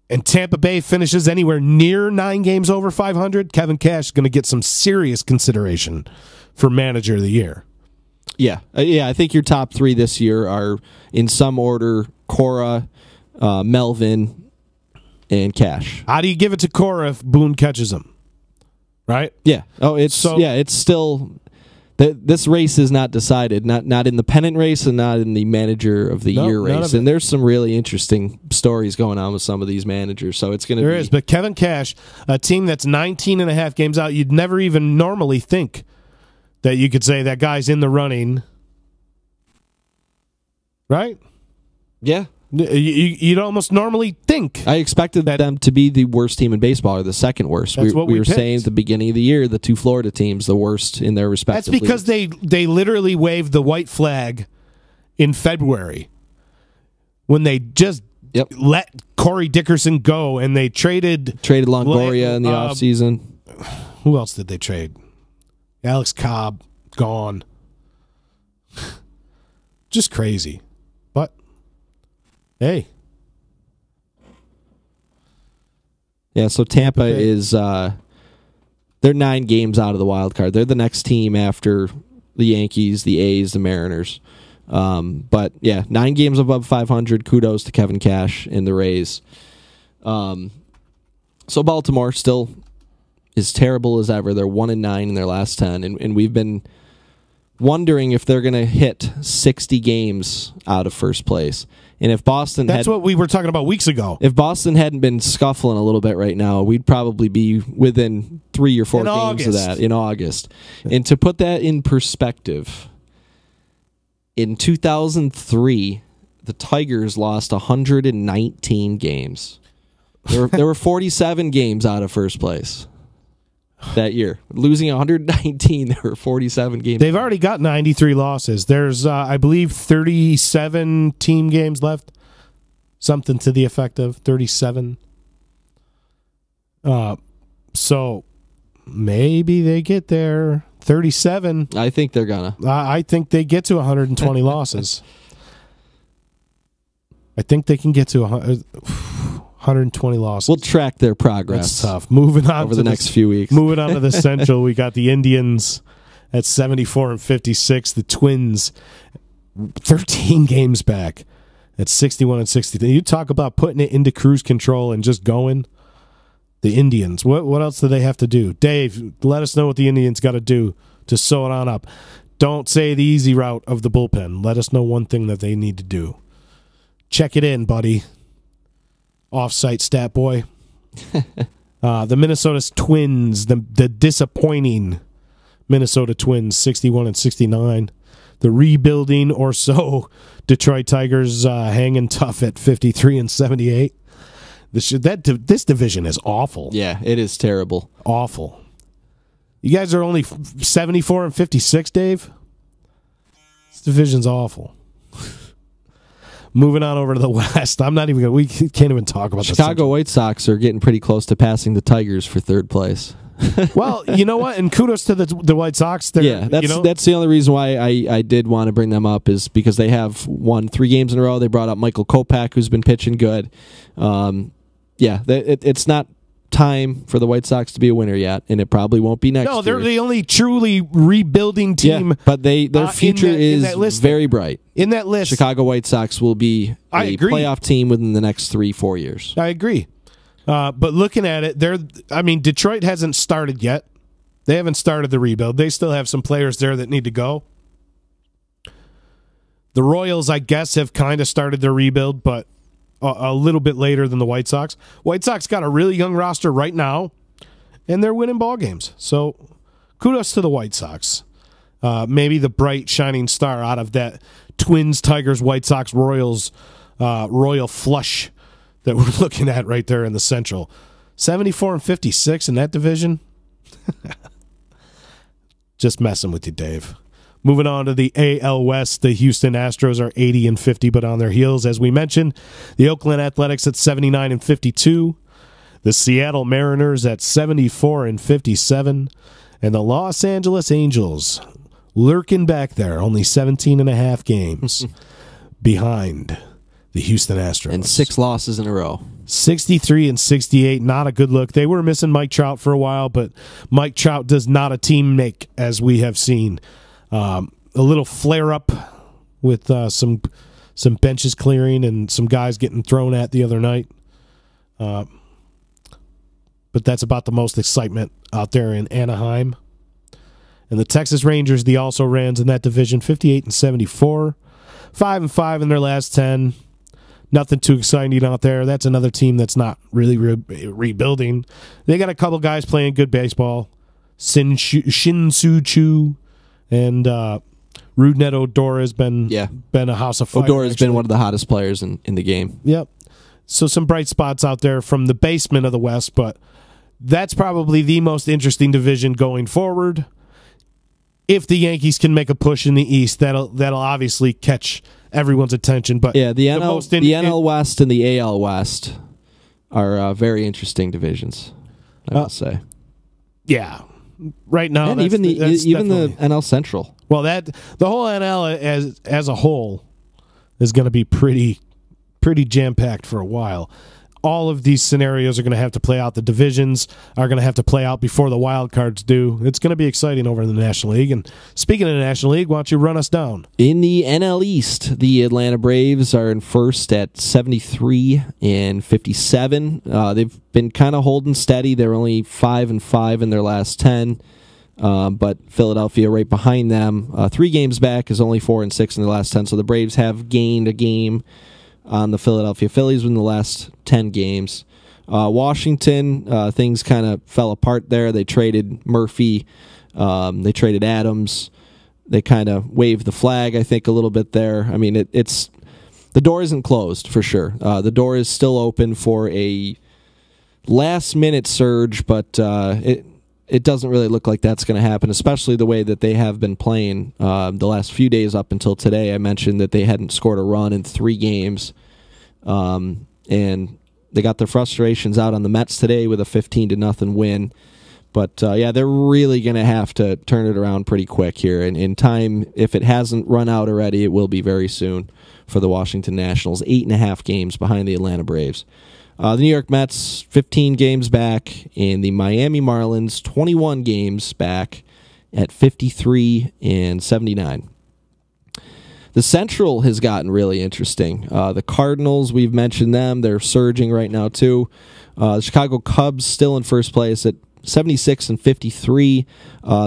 and Tampa Bay finishes anywhere near 9 games over 500, Kevin Cash is going to get some serious consideration for Manager of the Year. Yeah. I think your top 3 this year are, in some order, Cora, Melvin, and Cash. How do you give it to Cora if Boone catches him? Right? Yeah. Oh, it's still this race is not decided. Not in the pennant race and not in the Manager of the Year race. And there's some really interesting stories going on with some of these managers. So it's going to be. There is, but Kevin Cash, a team that's 19.5 games out, you'd never even normally think that you could say that guy's in the running. Right? Yeah. You'd almost normally think. I expected them to be the worst team in baseball, or the second worst. We were saying at the beginning of the year, the 2 Florida teams, the worst in their respective leagues. That's because they literally waved the white flag in February when they just let Corey Dickerson go, and they traded Longoria in the offseason. Who else did they trade? Alex Cobb, gone. Just crazy. But hey. Yeah, so Tampa is they're 9 games out of the wild card. They're the next team after the Yankees, the A's, the Mariners. But yeah, 9 games above 500. Kudos to Kevin Cash and the Rays. So Baltimore still is terrible as ever. They're 1-9 in their last 10, and we've been wondering if they're going to hit 60 games out of first place. And if Boston That's what we were talking about weeks ago. If Boston hadn't been scuffling a little bit right now, we'd probably be within 3 or 4 games of that in August. And to put that in perspective, in 2003, the Tigers lost 119 games. There were 47 games out of first place that year. Losing 119, there were 47 games. They've already got 93 losses. There's, I believe, 37 team games left. Something to the effect of 37. So maybe they get there. 37. I think they're gonna. I think they get to 120 losses. I think they can get to 120 losses. We'll track their progress. That's tough. Moving on over the next few weeks. Moving on to the Central, we got the Indians at 74-56. The Twins, 13 games back at 61-63. You talk about putting it into cruise control and just going. The Indians. What else do they have to do? Dave, let us know what the Indians got to do to sew it on up. Don't say the easy route of the bullpen. Let us know one thing that they need to do. Check it in, buddy. Off-site stat boy. The Minnesota Twins, the disappointing Minnesota Twins, 61-69. The rebuilding or so Detroit Tigers hanging tough at 53-78. This division is awful. Yeah, it is terrible. Awful. You guys are only 74-56, Dave? This division's awful. Moving on over to the West. We can't even talk about Chicago White Sox are getting pretty close to passing the Tigers for third place. Well, you know what? And kudos to the White Sox. That's the only reason why I did want to bring them up is because they have won 3 games in a row. They brought up Michael Kopech, who's been pitching good. It's not time for the White Sox to be a winner yet, and it probably won't be next year. No, they're the only truly rebuilding team. Yeah, but their future is very bright. In that list, Chicago White Sox will be a playoff team within the next 3-4 years. I agree. But looking at it, Detroit hasn't started yet. They haven't started the rebuild. They still have some players there that need to go. The Royals, I guess, have kind of started their rebuild, but a little bit later than the White Sox. White Sox got a really young roster right now, and they're winning ball games. So kudos to the White Sox. Maybe the bright, shining star out of that Twins, Tigers, White Sox, Royals, Royal flush that we're looking at right there in the Central. 74-56 in that division. Just messing with you, Dave. Moving on to the AL West, the Houston Astros are 80-50, but on their heels, as we mentioned. The Oakland Athletics at 79-52. The Seattle Mariners at 74-57. And the Los Angeles Angels lurking back there, only 17.5 games behind the Houston Astros. And 6 losses in a row. 63-68, not a good look. They were missing Mike Trout for a while, but Mike Trout does not a team make, as we have seen. A little flare-up with some benches clearing and some guys getting thrown at the other night. But that's about the most excitement out there in Anaheim. And the Texas Rangers, the also-rans in that division, 58-74. 5-5 in their last 10. Nothing too exciting out there. That's another team that's not really rebuilding. They got a couple guys playing good baseball. Shin-Soo Choo. And Rougned Odor has been a house of fire. Odor has been one of the hottest players in the game. Yep. So some bright spots out there from the basement of the West, but that's probably the most interesting division going forward. If the Yankees can make a push in the East, that'll obviously catch everyone's attention. But yeah, the NL West and the AL West are very interesting divisions, I will say. Yeah. Right now, and even the NL Central. Well, the whole NL as a whole is going to be pretty jam packed for a while. All of these scenarios are going to have to play out. The divisions are going to have to play out before the wild cards do. It's going to be exciting over in the National League. And speaking of the National League, why don't you run us down? In the NL East, the Atlanta Braves are in first at 73-57. They've been kind of holding steady. They're only 5-5 in their last 10. But Philadelphia right behind them. 3 games back is only 4-6 in the last 10. So the Braves have gained a game on the Philadelphia Phillies in the last 10 games. Washington, things kind of fell apart there. They traded Murphy. They traded Adams. They kind of waved the flag, I think, a little bit there. I mean, it's the door isn't closed for sure. The door is still open for a last-minute surge, but it doesn't really look like that's going to happen, especially the way that they have been playing the last few days up until today. I mentioned that they hadn't scored a run in 3 games, and they got their frustrations out on the Mets today with a 15-0 win. But, they're really going to have to turn it around pretty quick here. And in time, if it hasn't run out already, it will be very soon for the Washington Nationals. 8.5 games behind the Atlanta Braves. The New York Mets, 15 games back, and the Miami Marlins, 21 games back at 53-79. The Central has gotten really interesting. The Cardinals, we've mentioned them. They're surging right now, too. The Chicago Cubs still in first place at 76-53.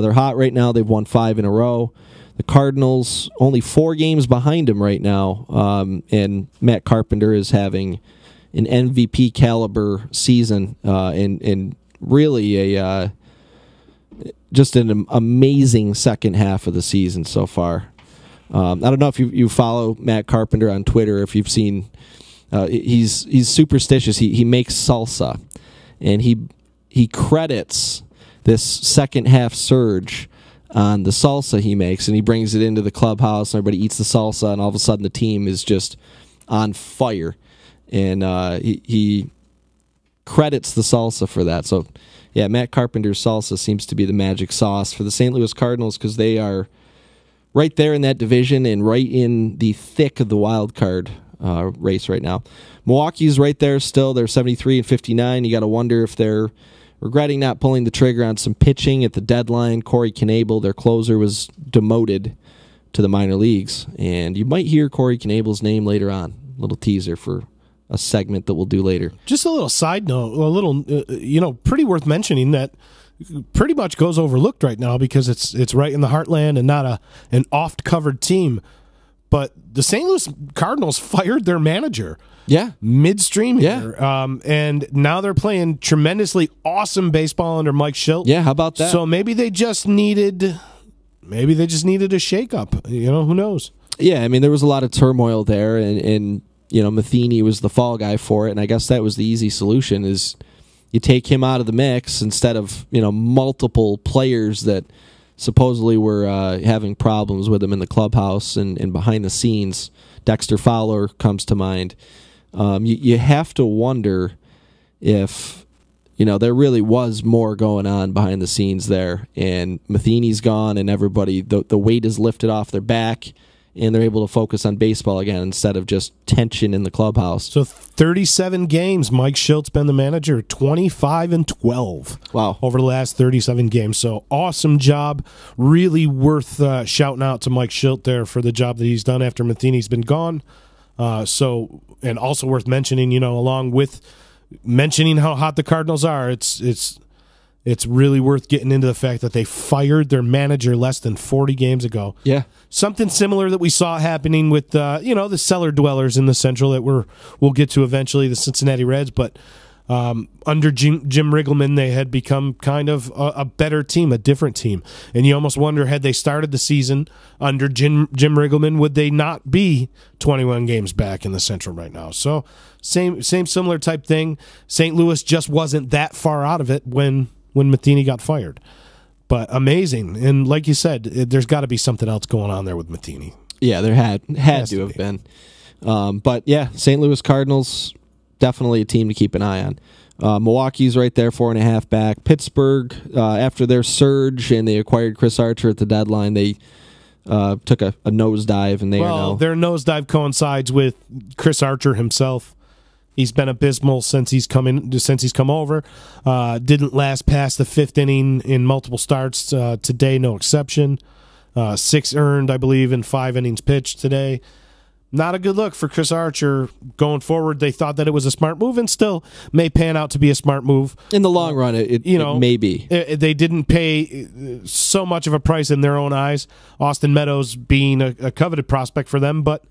They're hot right now. They've won 5 in a row. The Cardinals, only 4 games behind them right now, and Matt Carpenter is having an MVP caliber season, and really just an amazing second half of the season so far. I don't know if you follow Matt Carpenter on Twitter. If you've seen, he's superstitious. He makes salsa, and he credits this second half surge on the salsa he makes, and he brings it into the clubhouse. And everybody eats the salsa, and all of a sudden the team is just on fire. And he credits the salsa for that. So, yeah, Matt Carpenter's salsa seems to be the magic sauce for the St. Louis Cardinals because they are right there in that division and right in the thick of the wild card race right now. Milwaukee's right there still. They're 73-59. You got to wonder if they're regretting not pulling the trigger on some pitching at the deadline. Corey Knebel, their closer, was demoted to the minor leagues, and you might hear Corey Knebel's name later on. A little teaser for a segment that we'll do later. Just a little side note, a little, pretty worth mentioning that pretty much goes overlooked right now because it's right in the heartland and not an oft-covered team. But the St. Louis Cardinals fired their manager. Yeah. Midstream here. Yeah. And now they're playing tremendously awesome baseball under Mike Schilt. Yeah, how about that? So maybe they just needed a shakeup. Who knows? Yeah, I mean, there was a lot of turmoil there, and Matheny was the fall guy for it, and I guess that was the easy solution is you take him out of the mix instead of, multiple players that supposedly were having problems with him in the clubhouse and behind the scenes. Dexter Fowler comes to mind. You have to wonder if, there really was more going on behind the scenes there, and Matheny's gone, and everybody, the weight is lifted off their back, and they're able to focus on baseball again instead of just tension in the clubhouse. So 37 games, Mike Schilt's been the manager, 25-12. Wow. Over the last 37 games. So awesome job. Really worth shouting out to Mike Schilt there for the job that he's done after Matheny's been gone. And also worth mentioning, along with mentioning how hot the Cardinals are, it's really worth getting into the fact that they fired their manager less than 40 games ago. Yeah. Something similar that we saw happening with, the cellar dwellers in the Central that we'll get to eventually, the Cincinnati Reds. But under Jim Riggleman, they had become kind of a better team, a different team. And you almost wonder, had they started the season under Jim Riggleman, would they not be 21 games back in the Central right now? So same similar type thing. St. Louis just wasn't that far out of it when Matheny got fired. But amazing. And like you said, there's got to be something else going on there with Matheny. Yeah, there had to have been. But yeah, St. Louis Cardinals, definitely a team to keep an eye on. Milwaukee's right there, 4.5 back. Pittsburgh, after their surge and they acquired Chris Archer at the deadline, they took a nosedive, and their nosedive coincides with Chris Archer himself. He's been abysmal since he's come over. Didn't last past the 5th inning in multiple starts today, no exception. 6 earned, I believe, in 5 innings pitched today. Not a good look for Chris Archer going forward. They thought that it was a smart move, and still may pan out to be a smart move. In the long run, it may be. They didn't pay so much of a price in their own eyes, Austin Meadows being a coveted prospect for them, but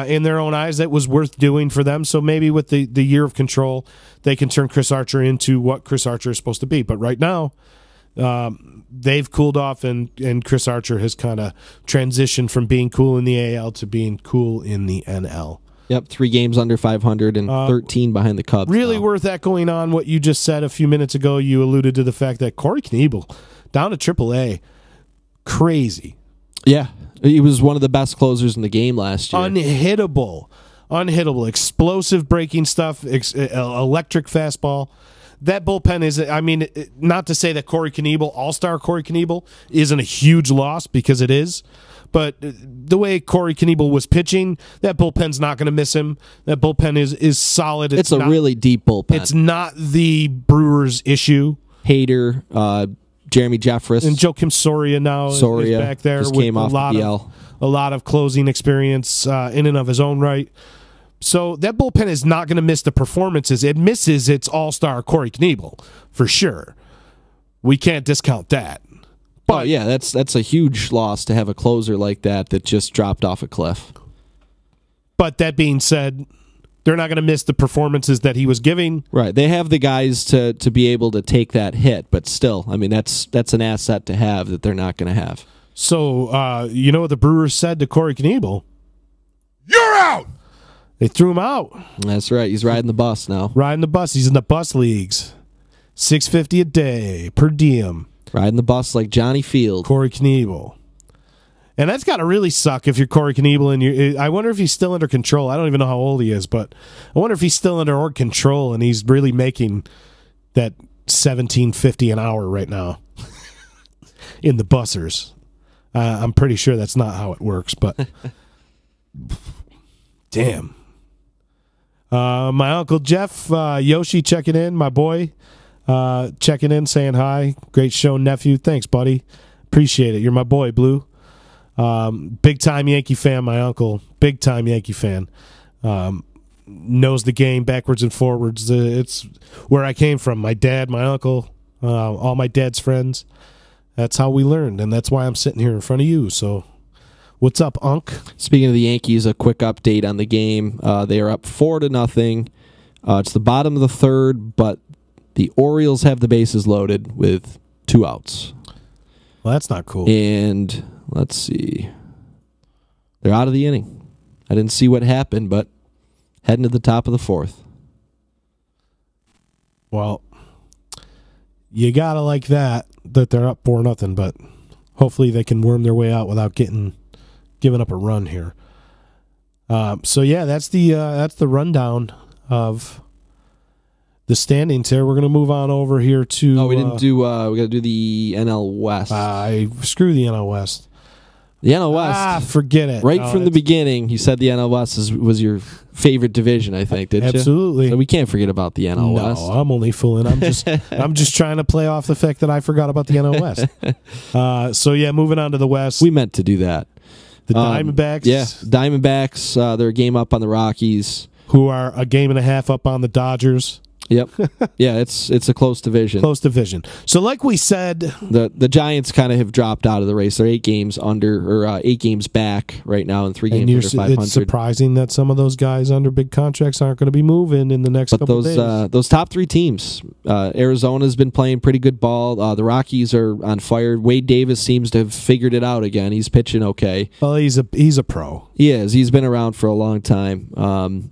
in their own eyes, that was worth doing for them. So maybe with the year of control, they can turn Chris Archer into what Chris Archer is supposed to be. But right now, they've cooled off, and Chris Archer has kind of transitioned from being cool in the AL to being cool in the NL. Yep, 3 games under 500 and 13 behind the Cubs. Really worth echoing on what you just said a few minutes ago. You alluded to the fact that Corey Knebel, down to AAA, crazy. Yeah, he was one of the best closers in the game last year. Unhittable, explosive breaking stuff, electric fastball. That bullpen is, not to say that Corey Knebel, all-star Corey Knebel, isn't a huge loss, because it is, but the way Corey Knebel was pitching, that bullpen's not going to miss him. That bullpen is solid. It's a really deep bullpen. It's not the Brewers' issue. Hader, Jeremy Jeffress, and Joakim Soria now is back there just with came off a lot of closing experience in and of his own right. So that bullpen is not going to miss the performances. It misses its all-star Corey Knebel, for sure. We can't discount that. But yeah, that's a huge loss to have a closer like that just dropped off a cliff. But that being said, they're not going to miss the performances that he was giving. Right. They have the guys to be able to take that hit, but still, that's an asset to have that they're not going to have. So, you know what the Brewers said to Corey Knebel? You're out! They threw him out. That's right. He's riding the bus now. Riding the bus. He's in the bus leagues. $650 a day per diem. Riding the bus like Johnny Field. Corey Knebel. And that's got to really suck if you're Corey Kniebel and I wonder if he's still under control. I don't even know how old he is, but I wonder if he's still under control and he's really making that $17.50 an hour right now in the bussers. I'm pretty sure that's not how it works, but damn. My Uncle Jeff, Yoshi checking in, my boy, checking in, saying hi. Great show, nephew. Thanks, buddy. Appreciate it. You're my boy, Blue. Big time Yankee fan, my uncle. Big time Yankee fan. Knows the game backwards and forwards. It's where I came from. My dad, my uncle, all my dad's friends. That's how we learned, and that's why I'm sitting here in front of you. So, what's up, Unc? Speaking of the Yankees, a quick update on the game. They are up 4-0. It's the bottom of the third, but the Orioles have the bases loaded with 2 outs. Well, that's not cool. And let's see. They're out of the inning. I didn't see what happened, but heading to the top of the 4th. Well, you gotta like that they're up 4-0, but hopefully they can worm their way out without giving up a run here. So yeah, that's the rundown of the standings here. We're gonna move on over here to. Oh, we didn't do. We got to do the NL West. Screw the NL West. The NL West. Forget it. Right from the beginning, you said the NL West was your favorite division. I think, did you? Absolutely. So we can't forget about the NL West. No, I'm only fooling. I'm just trying to play off the fact that I forgot about the NL West. So yeah, moving on to the West. We meant to do that. The Diamondbacks. Yeah, Diamondbacks. They're a game up on the Rockies, who are a game and a half up on the Dodgers. Yep. Yeah, it's a close division. Close division. So like we said, the Giants kind of have dropped out of the race. They're 8 games under, or 8 games back right now, and 3 games under 500. It's surprising that some of those guys under big contracts aren't going to be moving in the next couple of days. Those top 3 teams, Arizona's been playing pretty good ball. The Rockies are on fire. Wade Davis seems to have figured it out again. He's pitching okay. Well, he's a pro. He is. He's been around for a long time.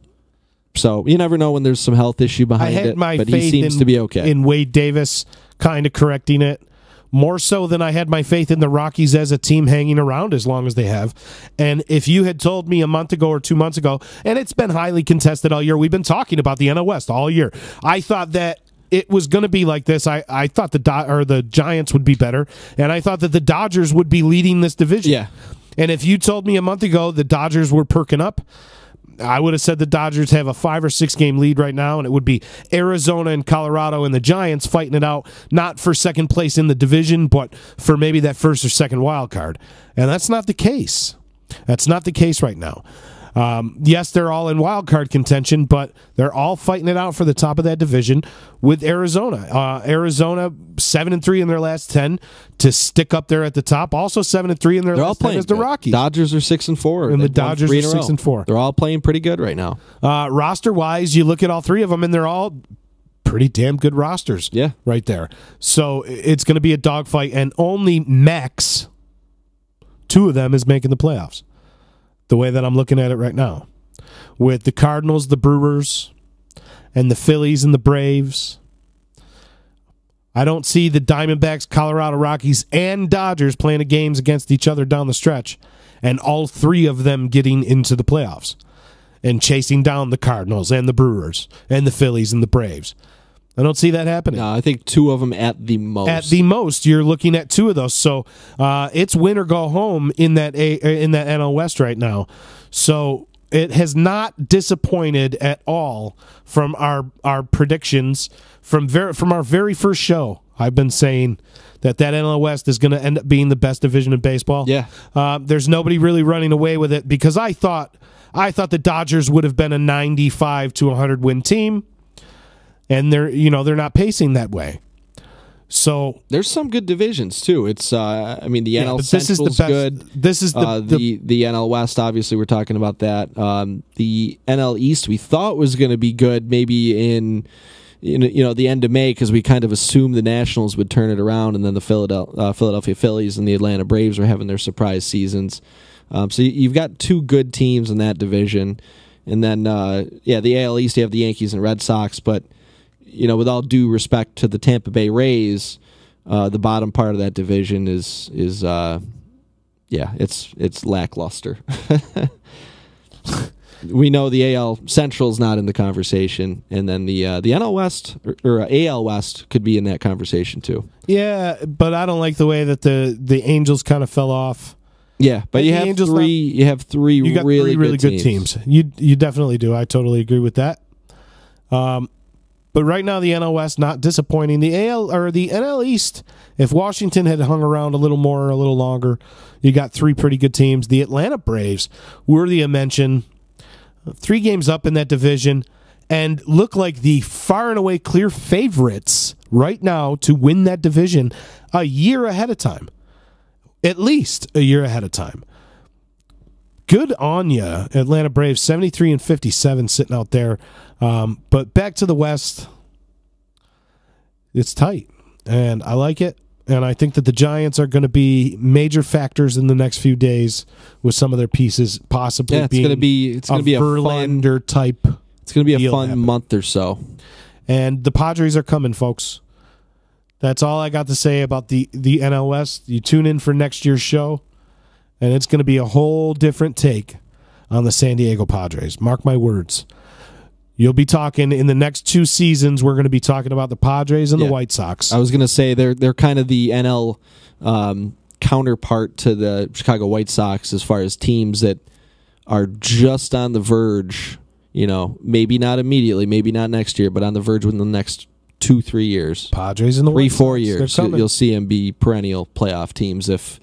So you never know when there's some health issue behind it, but he seems to be okay. In Wade Davis kind of correcting it, more so than I had my faith in the Rockies as a team hanging around as long as they have. And if you had told me a month ago or 2 months ago, and it's been highly contested all year, we've been talking about the NL West all year. I thought that it was going to be like this. I thought the Giants would be better, and I thought that the Dodgers would be leading this division. Yeah. And if you told me a month ago the Dodgers were perking up, I would have said the Dodgers have a 5 or 6 game lead right now, and it would be Arizona and Colorado and the Giants fighting it out, not for second place in the division, but for maybe that first or second wild card. And that's not the case. That's not the case right now. Yes, they're all in wild card contention, but they're all fighting it out for the top of that division with Arizona. Arizona 7-3 in their last 10 to stick up there at the top. Also 7-3 in their last 10 as the Rockies. Dodgers are 6-4, and the Dodgers are 6-4. They're all playing pretty good right now. Roster wise, you look at all 3 of them, and they're all pretty damn good rosters. Yeah, right there. So it's going to be a dogfight, and only max 2 of them is making the playoffs. The way that I'm looking at it right now, with the Cardinals, the Brewers, and the Phillies and the Braves. I don't see the Diamondbacks, Colorado Rockies, and Dodgers playing games against each other down the stretch, and all 3 of them getting into the playoffs and chasing down the Cardinals and the Brewers and the Phillies and the Braves. I don't see that happening. No, I think 2 of them at the most. At the most, you're looking at 2 of those. So it's win or go home in that NL West right now. So it has not disappointed at all from our predictions from our very first show. I've been saying that NL West is going to end up being the best division in baseball. Yeah. There's nobody really running away with it, because I thought the Dodgers would have been a 95 to 100 win team. And they're not pacing that way. So there's some good divisions too. It's the NL Central's good. This is the NL West. Obviously, we're talking about that. The NL East we thought was going to be good, maybe in the end of May, because we kind of assumed the Nationals would turn it around, and then the Philadelphia Phillies and the Atlanta Braves were having their surprise seasons. So you've got 2 good teams in that division, and then the AL East, you have the Yankees and Red Sox, but with all due respect to the Tampa Bay Rays, the bottom part of that division is yeah, it's lackluster. We know the AL Central's not in the conversation, and then the NL West or AL West could be in that conversation too. Yeah, but I don't like the way that the Angels kind of fell off. Yeah, but you have three. You have three really good teams. You definitely do. I totally agree with that. But right now, the NL West not disappointing. The AL or the NL East, if Washington had hung around a little more, a little longer, you got three pretty good teams. The Atlanta Braves, worthy of mention, 3 games up in that division, and look like the far and away clear favorites right now to win that division a year ahead of time. At least a year ahead of time. Good on ya, Atlanta Braves, 73-57 sitting out there. But back to the West, it's tight, and I like it. And I think that the Giants are going to be major factors in the next few days with some of their pieces possibly being it's going to be a Verlander type. It's going to be a fun month or so. And the Padres are coming, folks. That's all I got to say about the NL West. You tune in for next year's show, and it's going to be a whole different take on the San Diego Padres. Mark my words. You'll be talking in the next 2 seasons. We're going to be talking about the Padres and the White Sox. I was going to say they're kind of the NL counterpart to the Chicago White Sox as far as teams that are just on the verge. You know, maybe not immediately, maybe not next year, but on the verge within the next 2-3 years. Padres and the White Sox. 3-4 years. You'll see them be perennial playoff teams if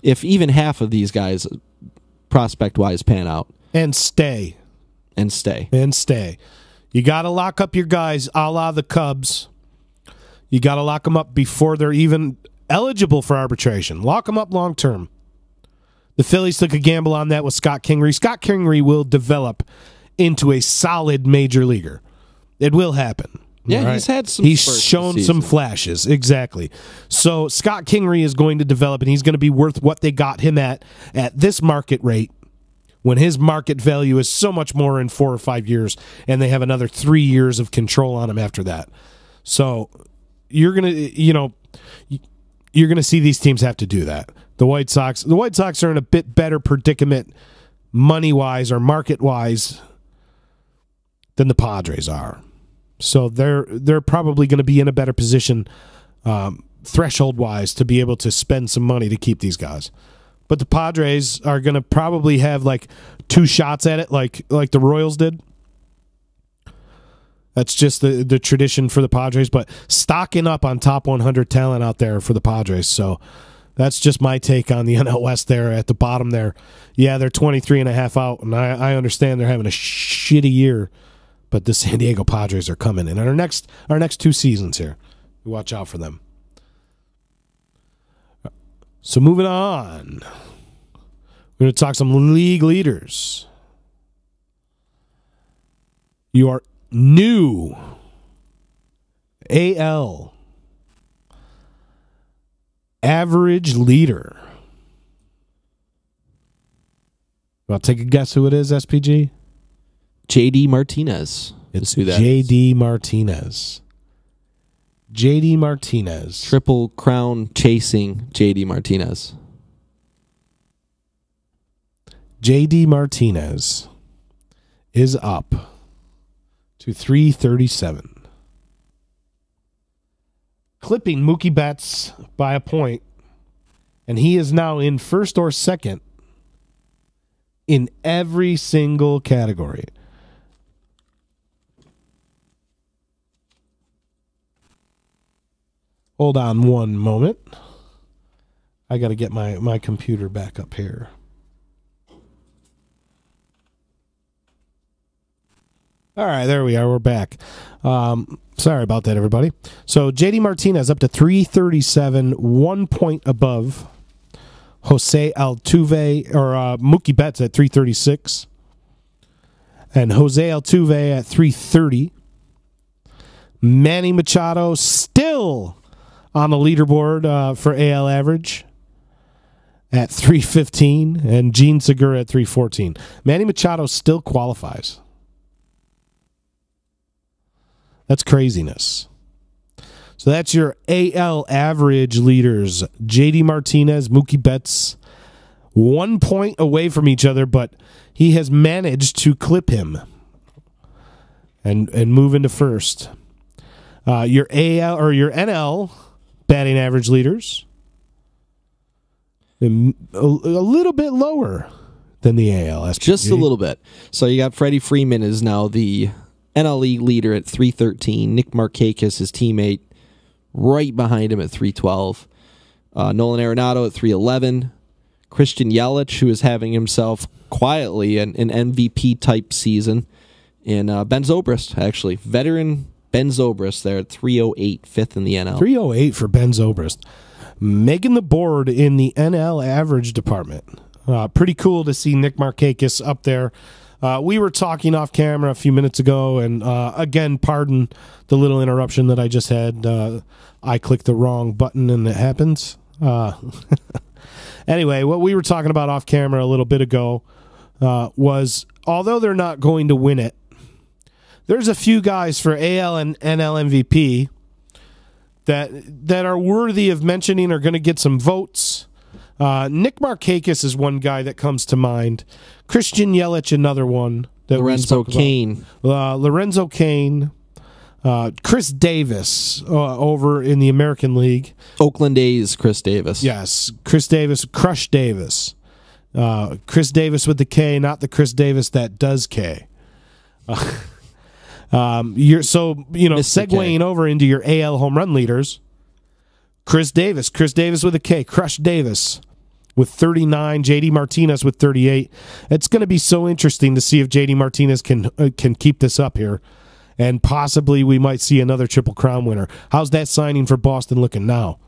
even half of these guys prospect wise pan out and stay. You got to lock up your guys a la the Cubs. You got to lock them up before they're even eligible for arbitration. Lock them up long term. The Phillies took a gamble on that with Scott Kingery. Scott Kingery will develop into a solid major leaguer. It will happen. Yeah, right? He's shown some flashes. Exactly. So Scott Kingery is going to develop, and he's going to be worth what they got him at this market rate, when his market value is so much more in 4 or 5 years, and they have another 3 years of control on him after that. So you're gonna see these teams have to do that. The White Sox are in a bit better predicament money wise or market wise than the Padres are. So they're probably going to be in a better position threshold wise to be able to spend some money to keep these guys. But the Padres are going to probably have like 2 shots at it, like the Royals did. That's just the tradition for the Padres. But stocking up on top 100 talent out there for the Padres. So that's just my take on the NL West there at the bottom there. Yeah, they're 23.5 out, and I understand they're having a shitty year. But the San Diego Padres are coming in our next 2 seasons here. Watch out for them. So moving on, we're going to talk some league leaders. Your new AL average leader. Well, take a guess who it is, SPG? JD Martinez. It's JD Martinez. JD Martinez. Triple crown chasing JD Martinez. JD Martinez is up to 337. Clipping Mookie Betts by a point, and he is now in first or second in every single category. Hold on one moment. I got to get my computer back up here. All right, there we are. We're back. Sorry about that, everybody. So JD Martinez up to 337, 1 point above Jose Altuve, or Mookie Betts at 336. And Jose Altuve at 330. Manny Machado still on the leaderboard for AL average at 315, and Gene Segura at 314. Manny Machado still qualifies. That's craziness. So that's your AL average leaders. JD Martinez, Mookie Betts, 1 point away from each other, but he has managed to clip him and move into first. Your AL or your NL batting average leaders a little bit lower than the AL SPG. Just a little bit. So you got Freddie Freeman is now the NL League leader at 313. Nick Markakis, his teammate, right behind him at 312. Nolan Arenado at 311. Christian Yelich, who is having himself quietly an MVP type season. And Ben Zobrist, actually. Veteran Ben Zobrist there at 308, fifth in the NL. 308 for Ben Zobrist. Making the board in the NL average department. Pretty cool to see Nick Markakis up there. We were talking off camera a few minutes ago, and again, pardon the little interruption that I just had. I clicked the wrong button, and it happens. Anyway, what we were talking about off camera a little bit ago was, although they're not going to win it, there's a few guys for AL and NL MVP that are worthy of mentioning, are going to get some votes. Nick Markakis is one guy that comes to mind. Christian Yelich, another one. Lorenzo Cain. Lorenzo Cain. Chris Davis over in the American League. Oakland A's Chris Davis. Yes, Chris Davis, Crush Davis. Chris Davis with the K, not the Chris Davis that does K. You're segueing over into your AL home run leaders. Chris Davis with a K, Crush Davis with 39, JD Martinez with 38. It's going to be so interesting to see if JD Martinez can keep this up here, and possibly we might see another Triple Crown winner. How's that signing for Boston looking now?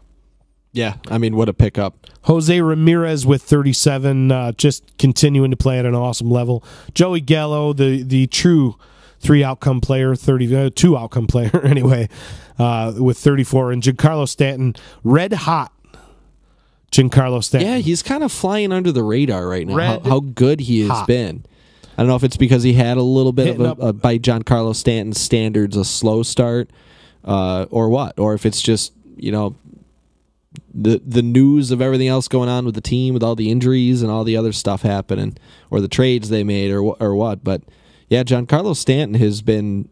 Yeah, I mean, what a pickup. Jose Ramirez with 37, just continuing to play at an awesome level. Joey Gallo, the true two-outcome player anyway, with 34. And Giancarlo Stanton, red hot. Giancarlo Stanton. Yeah, he's kind of flying under the radar right now, how good he has been. I don't know if it's because he had a little bit of by Giancarlo Stanton's standards, a slow start, or what. Or if it's just, the news of everything else going on with the team, with all the injuries and all the other stuff happening, or the trades they made, or what. But yeah, Giancarlo Stanton has been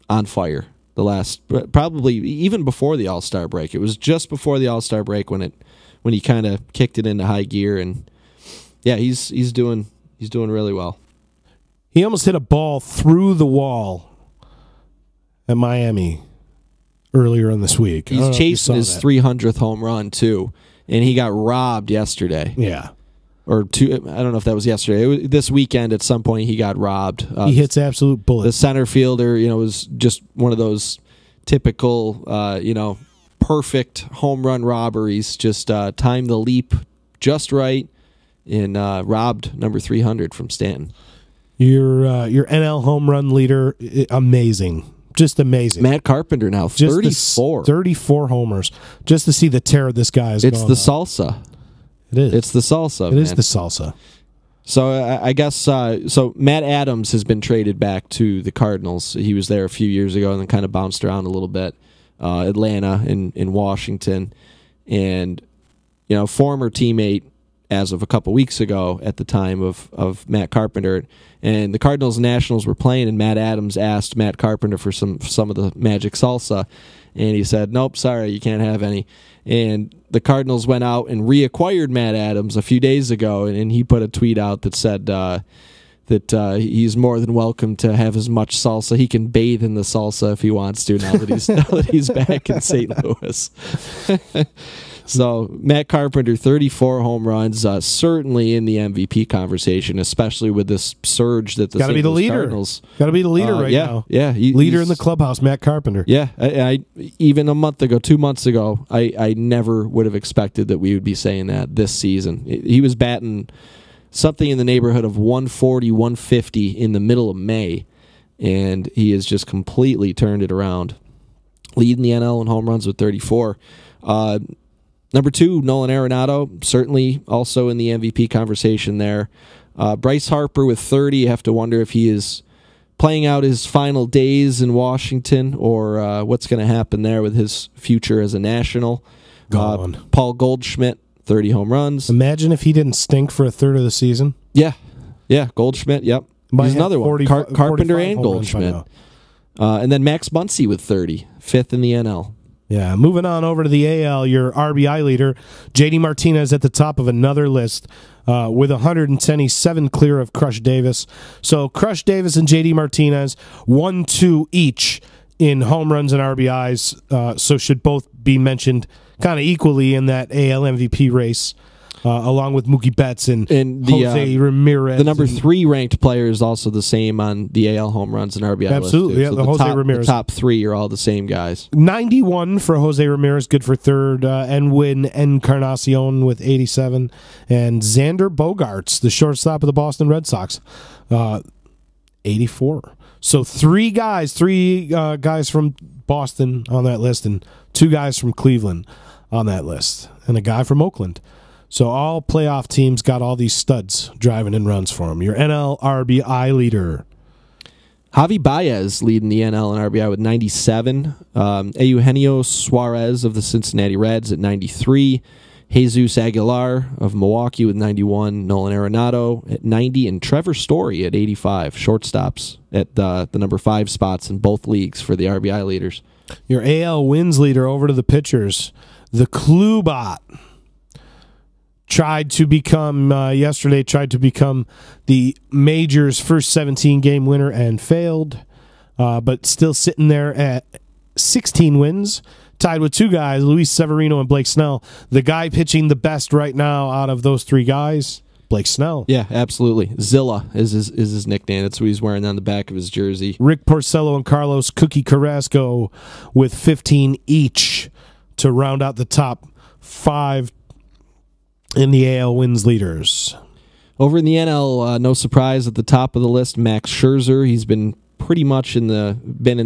on fire the last, probably even before the All-Star break. It was just before the All-Star break when he kind of kicked it into high gear, and yeah, he's doing really well. He almost hit a ball through the wall at Miami earlier in this week. He's chasing his 300th home run too, and he got robbed yesterday. Yeah. Or two. I don't know if that was yesterday. This weekend, at some point, he got robbed. He hits absolute bullets. The center fielder, was just one of those typical, perfect home run robberies. Just timed the leap just right and robbed number 300 from Stanton. Your NL home run leader, amazing. Just amazing. Matt Carpenter now, 34. 34 homers. Just to see the terror this guy is It's going the on. salsa. It is. It's the salsa. It is the salsa. So I guess so. Matt Adams has been traded back to the Cardinals. He was there a few years ago and then kind of bounced around a little bit. Atlanta in Washington, and former teammate as of a couple weeks ago at the time of Matt Carpenter. And the Cardinals and Nationals were playing, and Matt Adams asked Matt Carpenter for some of the magic salsa, and he said, "Nope, sorry, you can't have any." And the Cardinals went out and reacquired Matt Adams a few days ago, and he put a tweet out that said that he's more than welcome to have as much salsa. He can bathe in the salsa if he wants to now that he's back in St. Louis. So Matt Carpenter, 34 home runs, certainly in the MVP conversation, especially with this surge that the St. Louis Cardinals. Got to be the leader now. Yeah, leader in the clubhouse, Matt Carpenter. Yeah, I even 2 months ago, I never would have expected that we would be saying that this season. He was batting something in the neighborhood of 140, 150 in the middle of May, and he has just completely turned it around. Leading the NL in home runs with 34. Number 2, Nolan Arenado, certainly also in the MVP conversation there. Bryce Harper with 30. You have to wonder if he is playing out his final days in Washington or what's going to happen there with his future as a National. Gone. Paul Goldschmidt, 30 home runs. Imagine if he didn't stink for a third of the season. Yeah. Goldschmidt, yep. Might He's another 40, one. Carpenter and home runs by Goldschmidt. now. And then Max Muncy with 30, 5th in the NL. Yeah, moving on over to the AL, your RBI leader, JD Martinez at the top of another list with 110. He's 7 clear of Crush Davis. So Crush Davis and JD Martinez, 1-2 each in home runs and RBIs, so should both be mentioned kind of equally in that AL MVP race, along with Mookie Betts and Jose Ramirez. The number 3 ranked player is also the same on the AL home runs and RBI Absolutely, list. yeah, the Jose Ramirez. The top 3 are all the same guys. 91 for Jose Ramirez, good for third. Edwin Encarnacion with 87. And Xander Bogaerts, the shortstop of the Boston Red Sox, 84. So 3 guys from Boston on that list and 2 guys from Cleveland on that list and a guy from Oakland. So all playoff teams got all these studs driving in runs for them. Your NL RBI leader. Javi Baez leading the NL and RBI with 97. Eugenio Suarez of the Cincinnati Reds at 93. Jesus Aguilar of Milwaukee with 91. Nolan Arenado at 90. And Trevor Story at 85. Shortstops at the number 5 spots in both leagues for the RBI leaders. Your AL wins leader over to the pitchers. The Klubot tried to become the major's first 17-game winner and failed, but still sitting there at 16 wins, tied with 2 guys, Luis Severino and Blake Snell. The guy pitching the best right now out of those 3 guys, Blake Snell. Yeah, absolutely. Zilla is his nickname. That's what he's wearing on the back of his jersey. Rick Porcello and Carlos Cookie Carrasco with 15 each to round out the top 5 in the AL wins leaders. Over in the NL, no surprise at the top of the list, Max Scherzer. He's been pretty much in the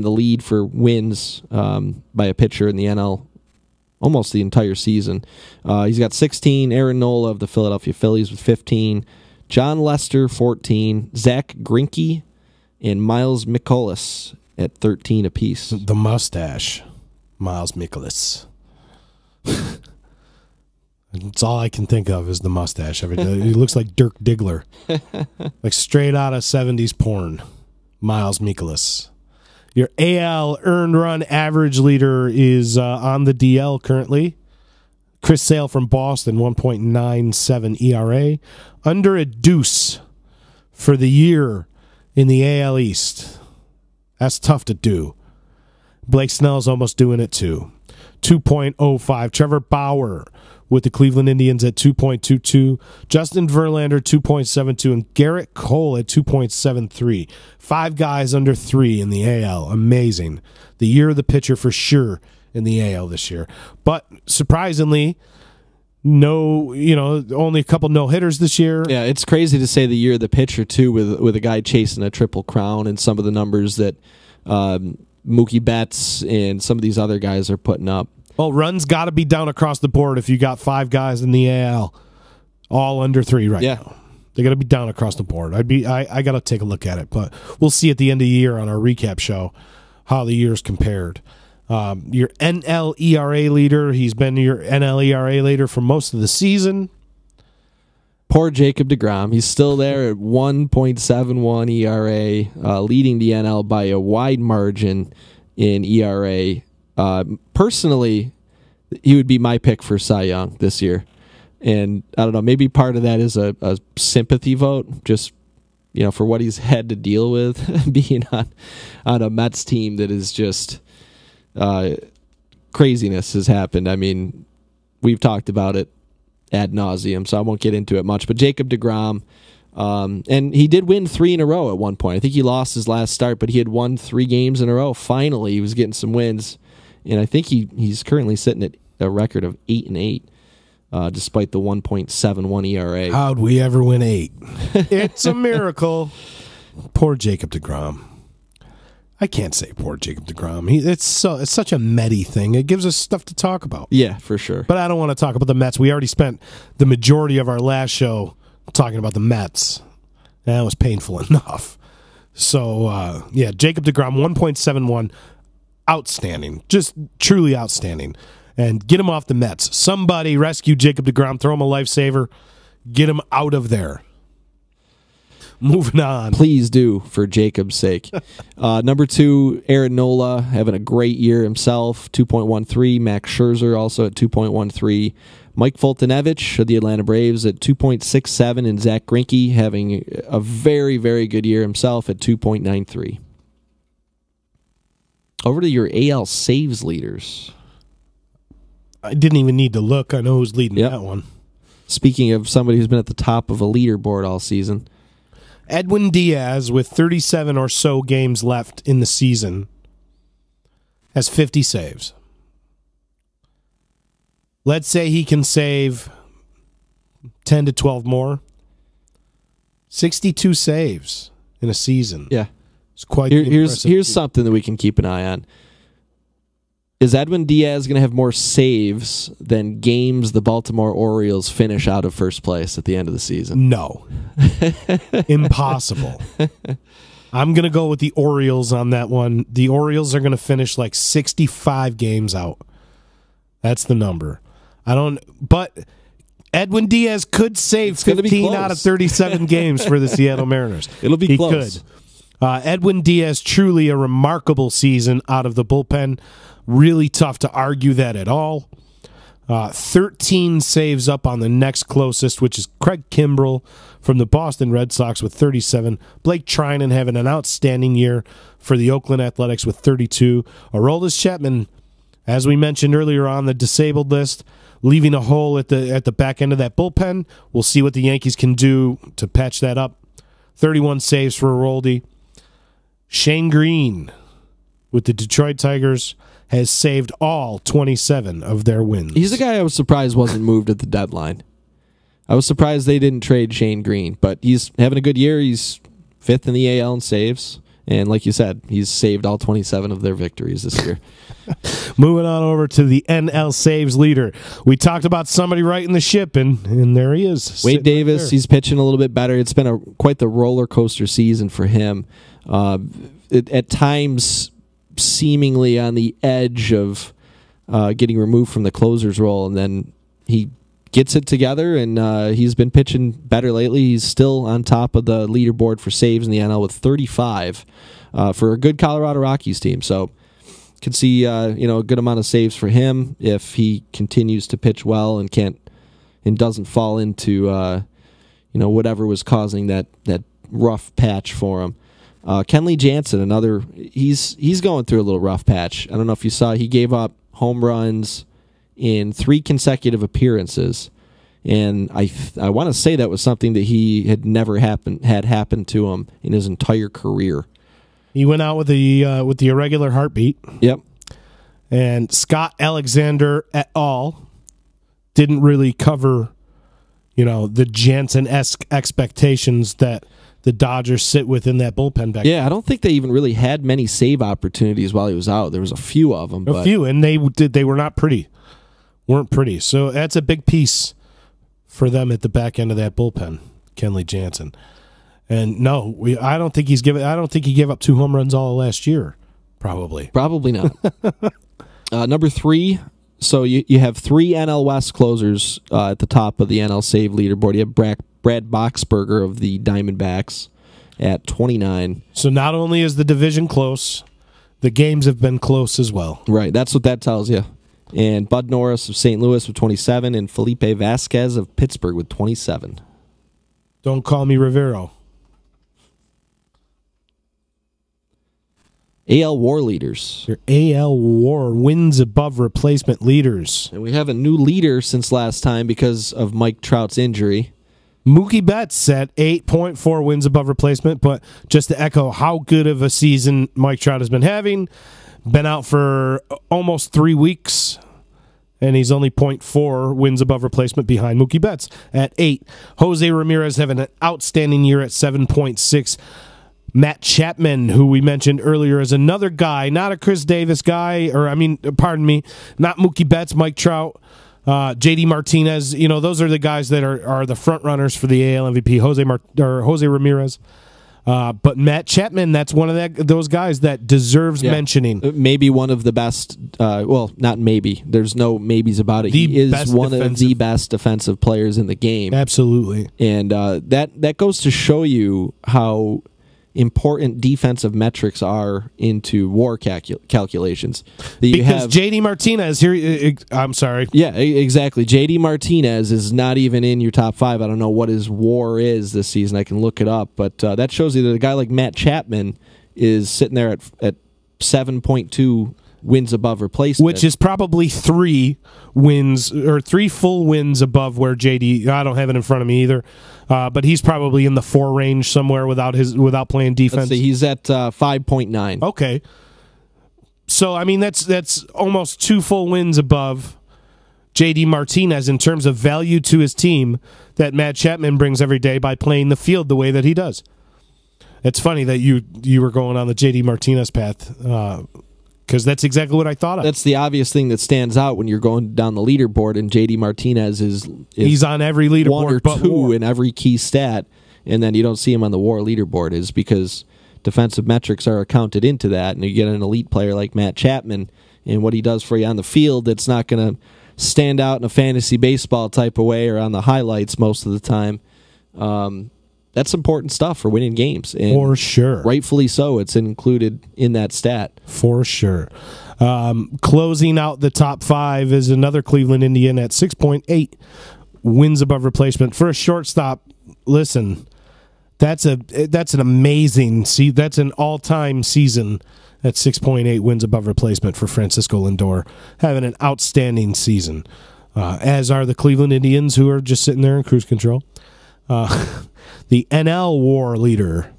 lead for wins by a pitcher in the NL almost the entire season. He's got 16. Aaron Nola of the Philadelphia Phillies with 15. John Lester, 14. Zach Greinke and Miles Mikolas at 13 apiece. The mustache, Miles Mikolas. That's all I can think of is the mustache. He looks like Dirk Diggler. Like straight out of 70s porn. Miles Mikolas. Your AL earned run average leader is on the DL currently. Chris Sale from Boston, 1.97 ERA. Under a deuce for the year in the AL East. That's tough to do. Blake Snell's almost doing it too. 2.05. Trevor Bauer with the Cleveland Indians at 2.22. Justin Verlander, 2.72. And Garrett Cole at 2.73. 5 guys under 3 in the AL. Amazing. The year of the pitcher for sure in the AL this year. But surprisingly, only a couple no-hitters this year. Yeah, it's crazy to say the year of the pitcher, too, with a guy chasing a triple crown and some of the numbers that Mookie Betts and some of these other guys are putting up. Well, runs got to be down across the board if you got 5 guys in the AL, all under 3 right now. They got to be down across the board. I got to take a look at it, but we'll see at the end of the year on our recap show how the year's compared. Your NL ERA leader, he's been your NL ERA leader for most of the season. Poor Jacob deGrom. He's still there at 1.71 ERA, leading the NL by a wide margin in ERA. Personally, he would be my pick for Cy Young this year. And I don't know, maybe part of that is a sympathy vote, just for what he's had to deal with being on a Mets team that is just craziness has happened. I mean, we've talked about it ad nauseum, so I won't get into it much. But Jacob deGrom, and he did win 3 in a row at one point. I think he lost his last start, but he had won 3 games in a row. Finally, he was getting some wins. And I think he's currently sitting at a record of 8-8, despite the 1.71 ERA. How'd we ever win 8? It's a miracle. Poor Jacob deGrom. I can't say poor Jacob deGrom. It's such a Metty thing. It gives us stuff to talk about. Yeah, for sure. But I don't want to talk about the Mets. We already spent the majority of our last show talking about the Mets. That was painful enough. So, Jacob deGrom, 1.71. Outstanding, just truly outstanding. and get him off the Mets. Somebody rescue Jacob deGrom, throw him a lifesaver, get him out of there. Moving on. Please do, for Jacob's sake. Number 2, Aaron Nola, having a great year himself, 2.13. Max Scherzer also at 2.13. Mike Foltynewicz of the Atlanta Braves at 2.67. And Zach Greinke having a very, very good year himself at 2.93. Over to your AL saves leaders. I didn't even need to look. I know who's leading that one. Speaking of somebody who's been at the top of a leaderboard all season. Edwin Diaz, with 37 or so games left in the season, has 50 saves. Let's say he can save 10 to 12 more. 62 saves in a season. Yeah. It's quite here's something that we can keep an eye on. Is Edwin Diaz going to have more saves than games the Baltimore Orioles finish out of first place at the end of the season? No. Impossible. I'm going to go with the Orioles on that one. The Orioles are going to finish like 65 games out. That's the number. But Edwin Diaz could save 15 out of 37 games for the Seattle Mariners. It'll be close. He could. Edwin Diaz, truly a remarkable season out of the bullpen. Really tough to argue that at all. 13 saves up on the next closest, which is Craig Kimbrell from the Boston Red Sox with 37. Blake Trinan having an outstanding year for the Oakland Athletics with 32. Aroldis Chapman, as we mentioned earlier on the disabled list, leaving a hole at the back end of that bullpen. We'll see what the Yankees can do to patch that up. 31 saves for Aroldis. Shane Green with the Detroit Tigers has saved all 27 of their wins. He's the guy I was surprised wasn't moved at the deadline. I was surprised they didn't trade Shane Green, but he's having a good year. He's 5th in the AL in saves, and like you said, he's saved all 27 of their victories this year. Moving on over to the NL saves leader. We talked about somebody righting the ship, and there he is. Wade Davis, right, he's pitching a little bit better. It's been quite the roller coaster season for him. At times, seemingly on the edge of getting removed from the closer's role, and then he gets it together, and he's been pitching better lately. He's still on top of the leaderboard for saves in the NL with 35 for a good Colorado Rockies team. So could see a good amount of saves for him if he continues to pitch well and doesn't fall into whatever was causing that rough patch for him. Kenley Jansen, he's going through a little rough patch. I don't know if you saw, he gave up home runs in 3 consecutive appearances, and I want to say that was something that he had never happened to him in his entire career. He went out with the irregular heartbeat. Yep. And Scott Alexander et al. Didn't really cover, the Jansen-esque expectations that the Dodgers sit within that bullpen back. Yeah, I don't think they even really had many save opportunities while he was out. There was a few of them. A few, and they were not pretty. Weren't pretty. So that's a big piece for them at the back end of that bullpen, Kenley Jansen. And no, I don't think he gave up 2 home runs all last year. Probably not. Number 3. So you have 3 NL West closers at the top of the NL save leaderboard. You have Brad Boxberger of the Diamondbacks at 29. So not only is the division close, the games have been close as well. Right, that's what that tells you. And Bud Norris of St. Louis with 27, and Felipe Vasquez of Pittsburgh with 27. Don't call me Rivero. AL WAR leaders. Your AL WAR wins above replacement leaders. And we have a new leader since last time because of Mike Trout's injury. Mookie Betts at 8.4 wins above replacement, but just to echo how good of a season Mike Trout has been having, been out for almost 3 weeks, and he's only 0.4 wins above replacement behind Mookie Betts at 8. Jose Ramirez having an outstanding year at 7.6. Matt Chapman, who we mentioned earlier, is another guy, not a Chris Davis guy, not Mookie Betts, Mike Trout, JD Martinez. Those are the guys that are the front runners for the AL MVP. Jose Ramirez. But Matt Chapman, that's one of those guys that deserves mentioning. Maybe one of the best. Well, not maybe. There's no maybes about it. He is one of the best defensive players in the game. Absolutely. And that goes to show you how important defensive metrics are into WAR calculations. Because JD Martinez here, I'm sorry. Yeah, exactly. JD Martinez is not even in your top 5. I don't know what his WAR is this season. I can look it up, but that shows you that a guy like Matt Chapman is sitting there at 7.2 wins above replacement, which is probably 3 wins or 3 full wins above where JD. I don't have it in front of me either, but he's probably in the 4 range somewhere without playing defense. Let's see, he's at 5.9. Okay, so I mean that's almost 2 full wins above JD Martinez in terms of value to his team that Matt Chapman brings every day by playing the field the way that he does. It's funny that you were going on the JD Martinez path. Because that's exactly what I thought of. That's the obvious thing that stands out when you're going down the leaderboard, and JD Martinez is he's on every leaderboard, 1 or 2 in every key stat, and then you don't see him on the WAR leaderboard is because defensive metrics are accounted into that, and you get an elite player like Matt Chapman, and what he does for you on the field, that's not going to stand out in a fantasy baseball type of way or on the highlights most of the time. That's important stuff for winning games. And for sure. Rightfully so. It's included in that stat. For sure. Closing out the top 5 is another Cleveland Indian at 6.8 wins above replacement. For a shortstop, listen, that's an amazing, that's an all-time season at 6.8 wins above replacement for Francisco Lindor, having an outstanding season, as are the Cleveland Indians, who are just sitting there in cruise control. The NL WAR leader,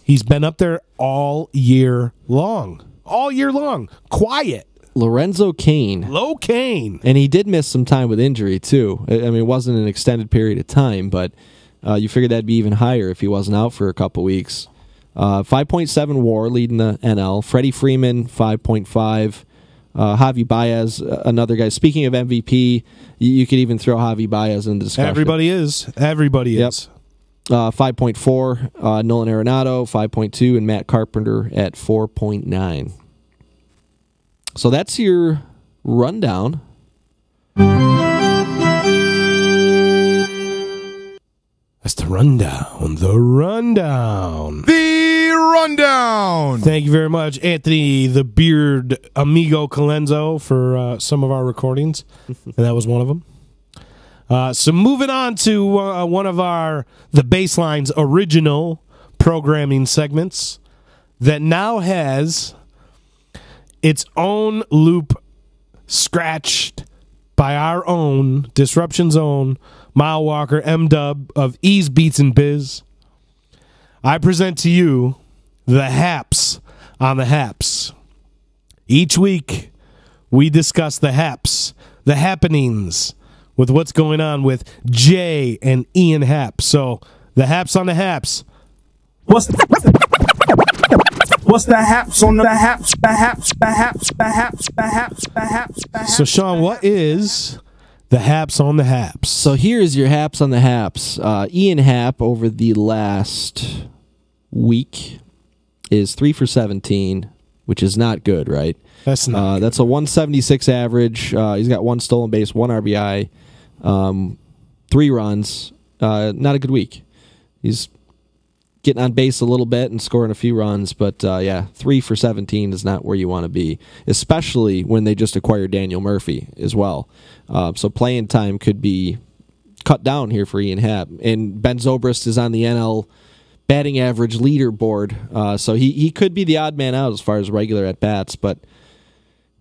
he's been up there all year long. All year long. Quiet. Lorenzo Cain. Low Cain. And he did miss some time with injury, too. I mean, it wasn't an extended period of time, but you figured that'd be even higher if he wasn't out for a couple weeks. 5.7 WAR leading the NL. Freddie Freeman, 5.5. Javi Baez, another guy. Speaking of MVP, you could even throw Javi Baez in the discussion. Everybody is. 5.4, Nolan Arenado, 5.2, and Matt Carpenter at 4.9. So that's your rundown. That's the rundown. The rundown. Thank you very much, Anthony the Beard Amigo Colenso, for some of our recordings. And that was one of them. So moving on to one of the Baseline's original programming segments that now has its own loop scratched by our own Disruption's own Mile Walker M-Dub of Ease Beats and Bizz. I present to you the Haps on the Haps. Each week we discuss the Haps, the happenings, with what's going on with Jay and Ian Happ. So, the Haps on the Haps. What's the Haps on the Haps? The Haps. So, Sean, what is the Haps on the Haps? So, here's your Haps on the Haps. Ian Happ, over the last week, is 3 for 17, which is not good, right? That's not good. That's a 176 average. He's got 1 stolen base, 1 RBI. 3 runs, not a good week. He's getting on base a little bit and scoring a few runs, but 3 for 17 is not where you want to be, especially when they just acquired Daniel Murphy as well. So playing time could be cut down here for Ian Happ. And Ben Zobrist is on the NL batting average leaderboard, so he could be the odd man out as far as regular at-bats, but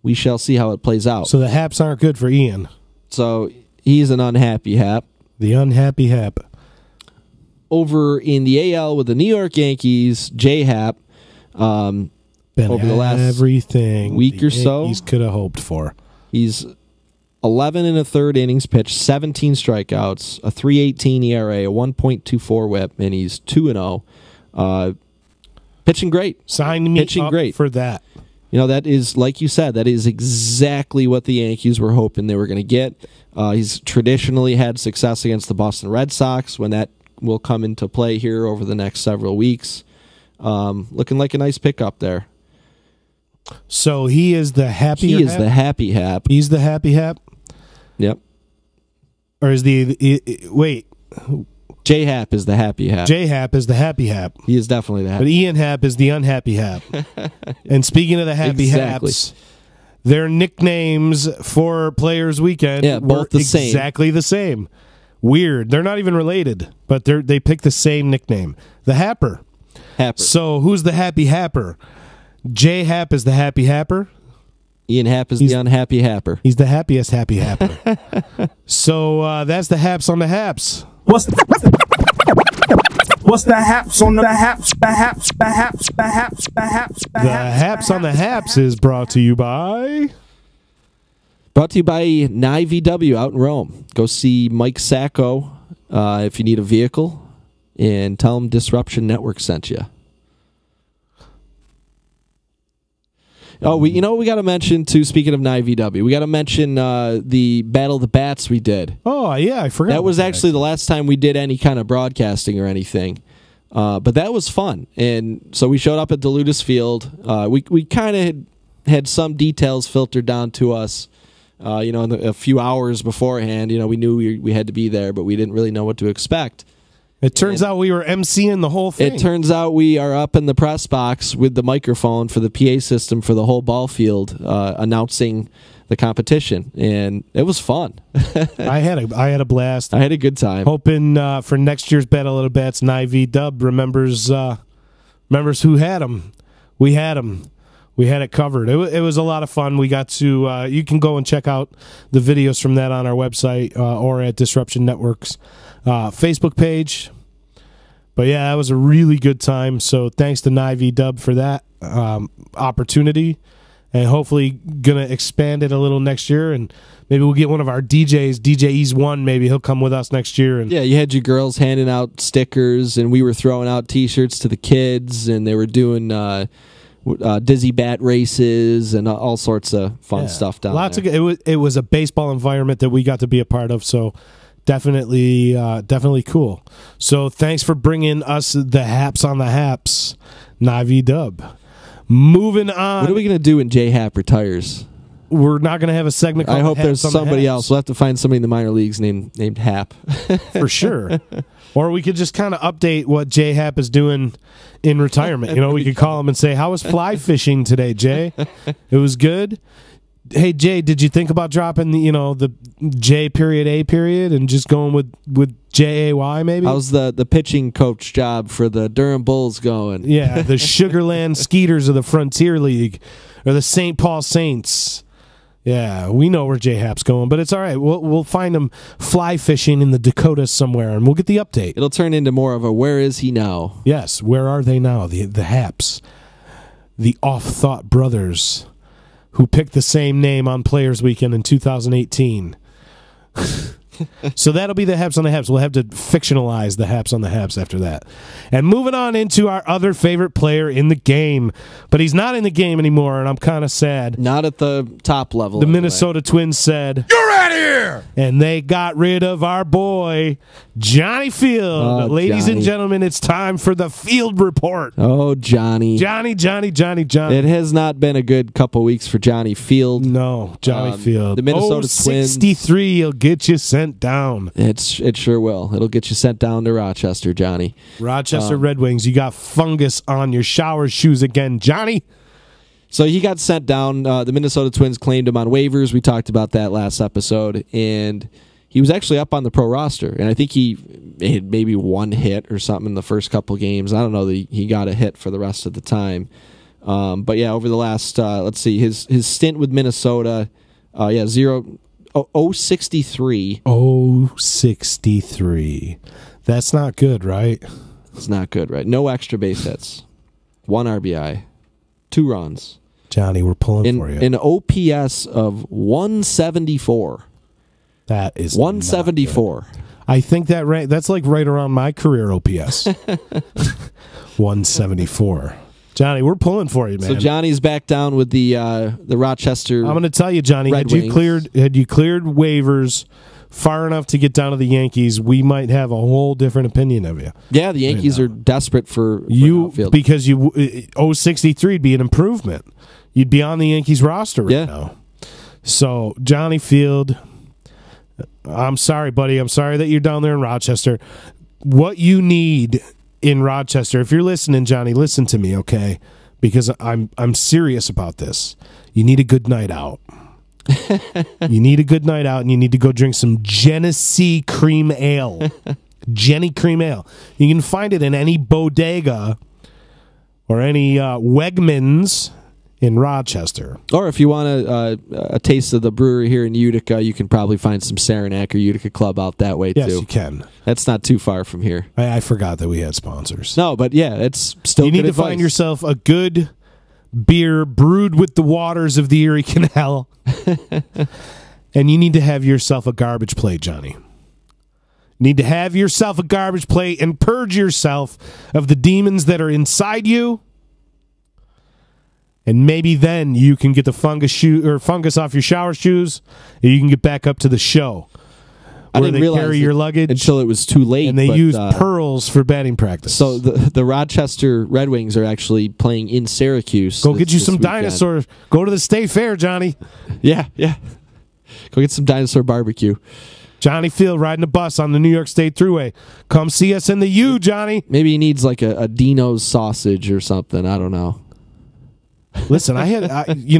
we shall see how it plays out. So the Haps aren't good for Ian. So he's an unhappy Hap. The unhappy Hap. Over in the AL with the New York Yankees, J Hap, over the last everything week or so, Yankees could have hoped for. He's 11 1/3 innings pitched, 17 strikeouts, a 3.18 ERA, a 1.24 WHIP, and he's 2-0. Pitching great. Sign me up for that. You know, that is, like you said, that is exactly what the Yankees were hoping they were going to get. He's traditionally had success against the Boston Red Sox when that will come into play here over the next several weeks. Looking like a nice pickup there. So he is the happy. He is the happy hap. He's the happy hap. Yep. Or is wait? J-Hap is the happy hap. J-Hap is the happy hap. He is definitely the happy. But Ian Hap is the unhappy hap. And speaking of the happy haps, their nicknames for Players Weekend both the same. Exactly the same. Weird. They're not even related, but they pick the same nickname. The Happer. Happer. So who's the happy happer? J-Hap is the happy happer. Ian Hap is the unhappy happer. He's the happiest happy happer. So that's the haps on the haps. What's the haps on the haps? The haps on the haps is brought to you by Nye VW out in Rome. Go see Mike Sacco if you need a vehicle, and tell him Disruption Network sent you. Oh, we got to mention too. Speaking of Nye VW, we got to mention the Battle of the Bats we did. Oh yeah, I forgot. That was actually the last time we did any kind of broadcasting or anything, but that was fun. And so we showed up at Delutus Field. We kind of had some details filtered down to us. In a few hours beforehand. We knew we had to be there, but we didn't really know what to expect. It turns out we were emceeing the whole thing. It turns out we are up in the press box with the microphone for the PA system for the whole ball field, announcing the competition, and it was fun. I had a blast. I had a good time. Hoping for next year's Battle of the Bats, Nye V-Dub remembers who had him. We had him. We had it covered. It was a lot of fun. We got to. You can go and check out the videos from that on our website or at Disruption Network's Facebook page. But yeah, that was a really good time. So thanks to Nye V-Dub for that opportunity, and hopefully gonna expand it a little next year. And maybe we'll get one of our DJs, DJ Ease One. Maybe he'll come with us next year. And yeah, you had your girls handing out stickers, and we were throwing out T-shirts to the kids, and they were doing. Dizzy bat races and all sorts of fun stuff down there. It was a baseball environment that we got to be a part of, so definitely cool. So thanks for bringing us the haps on the haps, Nye V-Dub. Moving on. What are we going to do when J-Hap retires? We're not going to have a segment called I hope there's somebody else. We'll have to find somebody in the minor leagues named Hap. For sure. Or we could just kind of update what J-Hap is doing in retirement. We could call him and say, how was fly fishing today, Jay? It was good. Hey, Jay, did you think about dropping the J period A period and just going with J-A-Y maybe? How's the pitching coach job for the Durham Bulls going? Yeah, the Sugarland Skeeters of the Frontier League or the St. Paul Saints. Yeah, we know where J-Hap's going, but it's all right. We'll find him fly fishing in the Dakotas somewhere, and we'll get the update. It'll turn into more of a where is he now? Yes, where are they now? The Haps, the off-thought brothers who picked the same name on Players Weekend in 2018. So that'll be the Haps on the Haps. We'll have to fictionalize the Haps on the Haps after that. And moving on into our other favorite player in the game. But he's not in the game anymore, and I'm kind of sad. Not at the top level. The Minnesota Twins said, "You're out of here!" And they got rid of our boy, Johnny Field. Ladies and gentlemen, it's time for the Field Report. Oh, Johnny. Johnny. It has not been a good couple weeks for Johnny Field. No, Johnny Field. The Minnesota Twins. 63 will get you sent down. It sure will. It'll get you sent down to Rochester, Johnny. Rochester Red Wings, you got fungus on your shower shoes again, Johnny. So he got sent down. The Minnesota Twins claimed him on waivers. We talked about that last episode. And he was actually up on the pro roster. And I think he had maybe one hit or something in the first couple games. I don't know that he got a hit for the rest of the time. But yeah, over the last, let's see, his stint with Minnesota, 0.63. 0.63. That's not good, right? It's not good, right? No extra base hits. 1 RBI. 2 runs. Johnny, we're pulling for you. An OPS of 174. That is 174. I think that's like right around my career OPS. 174. Johnny, we're pulling for you, man. So Johnny's back down with the Rochester. I'm going to tell you, Johnny, had you cleared waivers far enough to get down to the Yankees, we might have a whole different opinion of you. Yeah, the Yankees are desperate for you outfield. because 063 would be an improvement. You'd be on the Yankees roster right now. So, Johnny Field, I'm sorry, buddy. I'm sorry that you're down there in Rochester. What you need in Rochester, if you're listening, Johnny, listen to me, okay? Because I'm serious about this. You need a good night out. You need a good night out, and you need to go drink some Genesee Cream Ale. Jenny Cream Ale. You can find it in any bodega or any Wegmans in Rochester. Or if you want a taste of the brewery here in Utica, you can probably find some Saranac or Utica Club out that way, too. Yes, you can. That's not too far from here. I forgot that we had sponsors. No, but yeah, it's still You need to advice. find yourself a good beer brewed with the waters of the Erie Canal. And you need to have yourself a garbage plate, Johnny. You need to have yourself a garbage plate and purge yourself of the demons that are inside you. And maybe then you can get the fungus off your shower shoes, and you can get back up to the show. I Where didn't they realize carry your luggage until it was too late. and they use pearls for batting practice. So the Rochester Red Wings are actually playing in Syracuse. Go get you some weekend. dinosaurs. Go to the State Fair, Johnny. Yeah. Go get some dinosaur barbecue. Johnny Field riding a bus on the New York State Thruway. Come see us in the U, Johnny. Maybe he needs like a Dino's sausage or something. I don't know. Listen,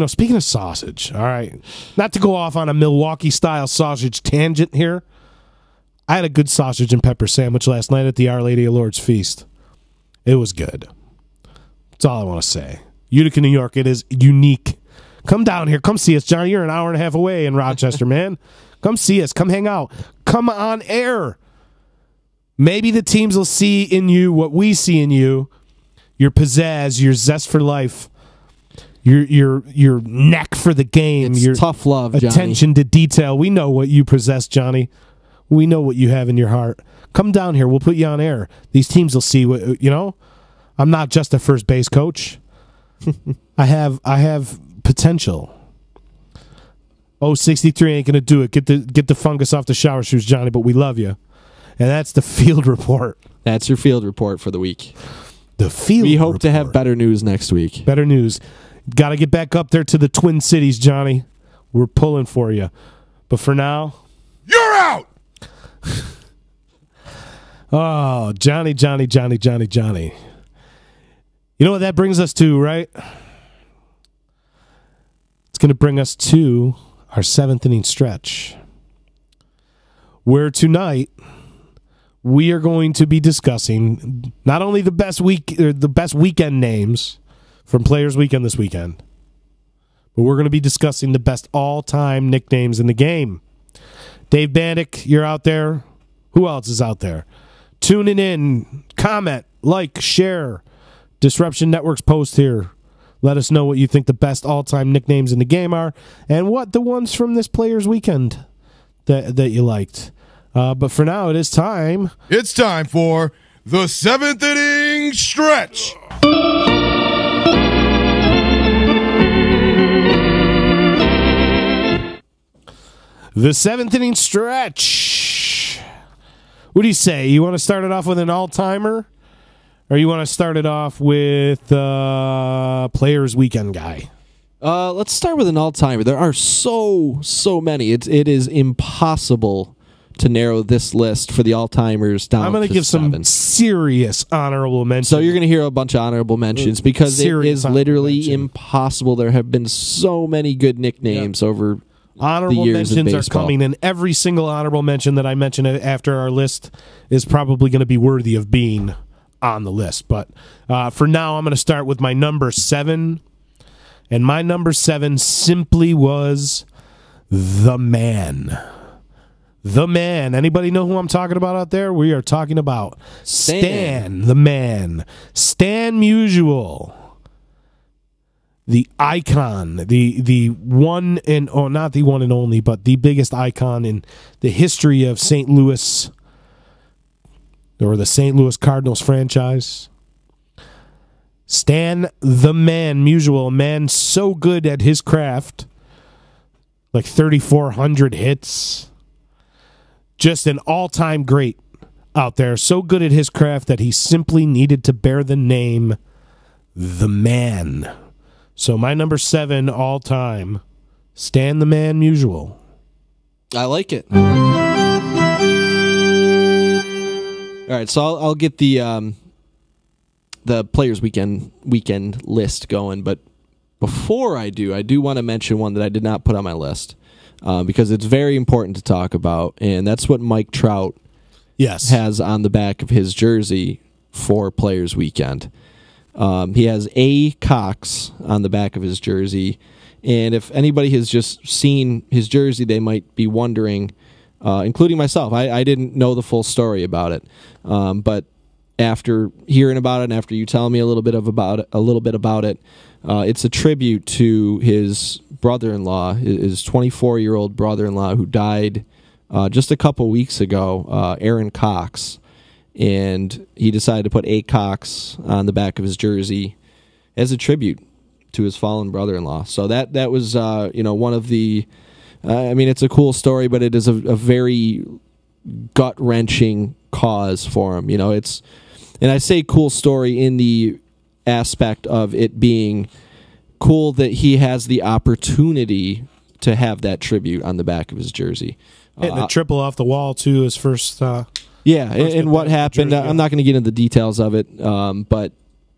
speaking of sausage, all right, not to go off on a Milwaukee-style sausage tangent here, I had a good sausage and pepper sandwich last night at the Our Lady of Lourdes Feast. It was good. That's all I want to say. Utica, New York, it is unique. Come down here. Come see us, Johnny. You're an hour and a half away in Rochester, man. Come see us. Come hang out. Come on air. Maybe the teams will see in you what we see in you, your pizzazz, your zest for life. Your neck for the game, it's your tough love, Johnny. Attention to detail. We know what you possess, Johnny. We know what you have in your heart. Come down here. We'll put you on air. These teams will see what I'm not just a first base coach. I have potential. 063 ain't gonna do it. Get the fungus off the shower shoes, Johnny. But we love you, and that's the field report. That's your field report for the week. The field. We hope report. to have better news next week. Better news. Got to get back up there to the Twin Cities, Johnny. We're pulling for you. But for now, you're out! Oh, Johnny. You know what that brings us to, right? It's going to bring us to our 7th inning stretch, where tonight we are going to be discussing not only the best weekend names from Players Weekend this weekend, but we're going to be discussing the best all-time nicknames in the game. Dave Bandick, you're out there. Who else is out there? Tuning in, comment, like, share. Disruption Network's post here. Let us know what you think the best all-time nicknames in the game are, and what the ones from this Players Weekend that you liked. But for now, it is time. It's time for the 7th inning stretch. The 7th inning stretch. What do you say? You want to start it off with an all-timer? Or you want to start it off with Players Weekend guy? Let's start with an all-timer. There are so many. It is impossible to narrow this list for the all-timers down to 7. I'm going to give some serious honorable mentions. So you're going to hear a bunch of honorable mentions because it is literally impossible. There have been so many good nicknames over honorable the years mentions of are coming, and every single honorable mention that I mention after our list is probably going to be worthy of being on the list. But for now, I'm going to start with my number 7. And my number 7 simply was The Man. The Man. Anybody know who I'm talking about out there? We are talking about Stan the Man. Stan Musial. The icon, the one and not the one and only, but the biggest icon in the history of St. Louis, or the St. Louis Cardinals franchise. Stan the Man Musial, a man so good at his craft, like 3,400 hits, just an all-time great out there. So good at his craft that he simply needed to bear the name The Man. So my number 7 all-time, Stan the Man Musial. I like it. All right, so I'll get the Players Weekend list going, but before I do want to mention one that I did not put on my list because it's very important to talk about, and that's what Mike Trout has on the back of his jersey for Players Weekend. He has A. Cox on the back of his jersey, and if anybody has just seen his jersey, they might be wondering, including myself. I didn't know the full story about it, but after hearing about it and after you telling me a little bit about it, it's a tribute to his brother-in-law, his 24-year-old brother-in-law who died just a couple weeks ago, Aaron Cox. And he decided to put A. Cox on the back of his jersey as a tribute to his fallen brother-in-law. So that was one of the. It's a cool story, but it is a very gut-wrenching cause for him. And I say cool story in the aspect of it being cool that he has the opportunity to have that tribute on the back of his jersey. Hitting a triple off the wall too, his first. And what happened, I'm not going to get into the details of it, but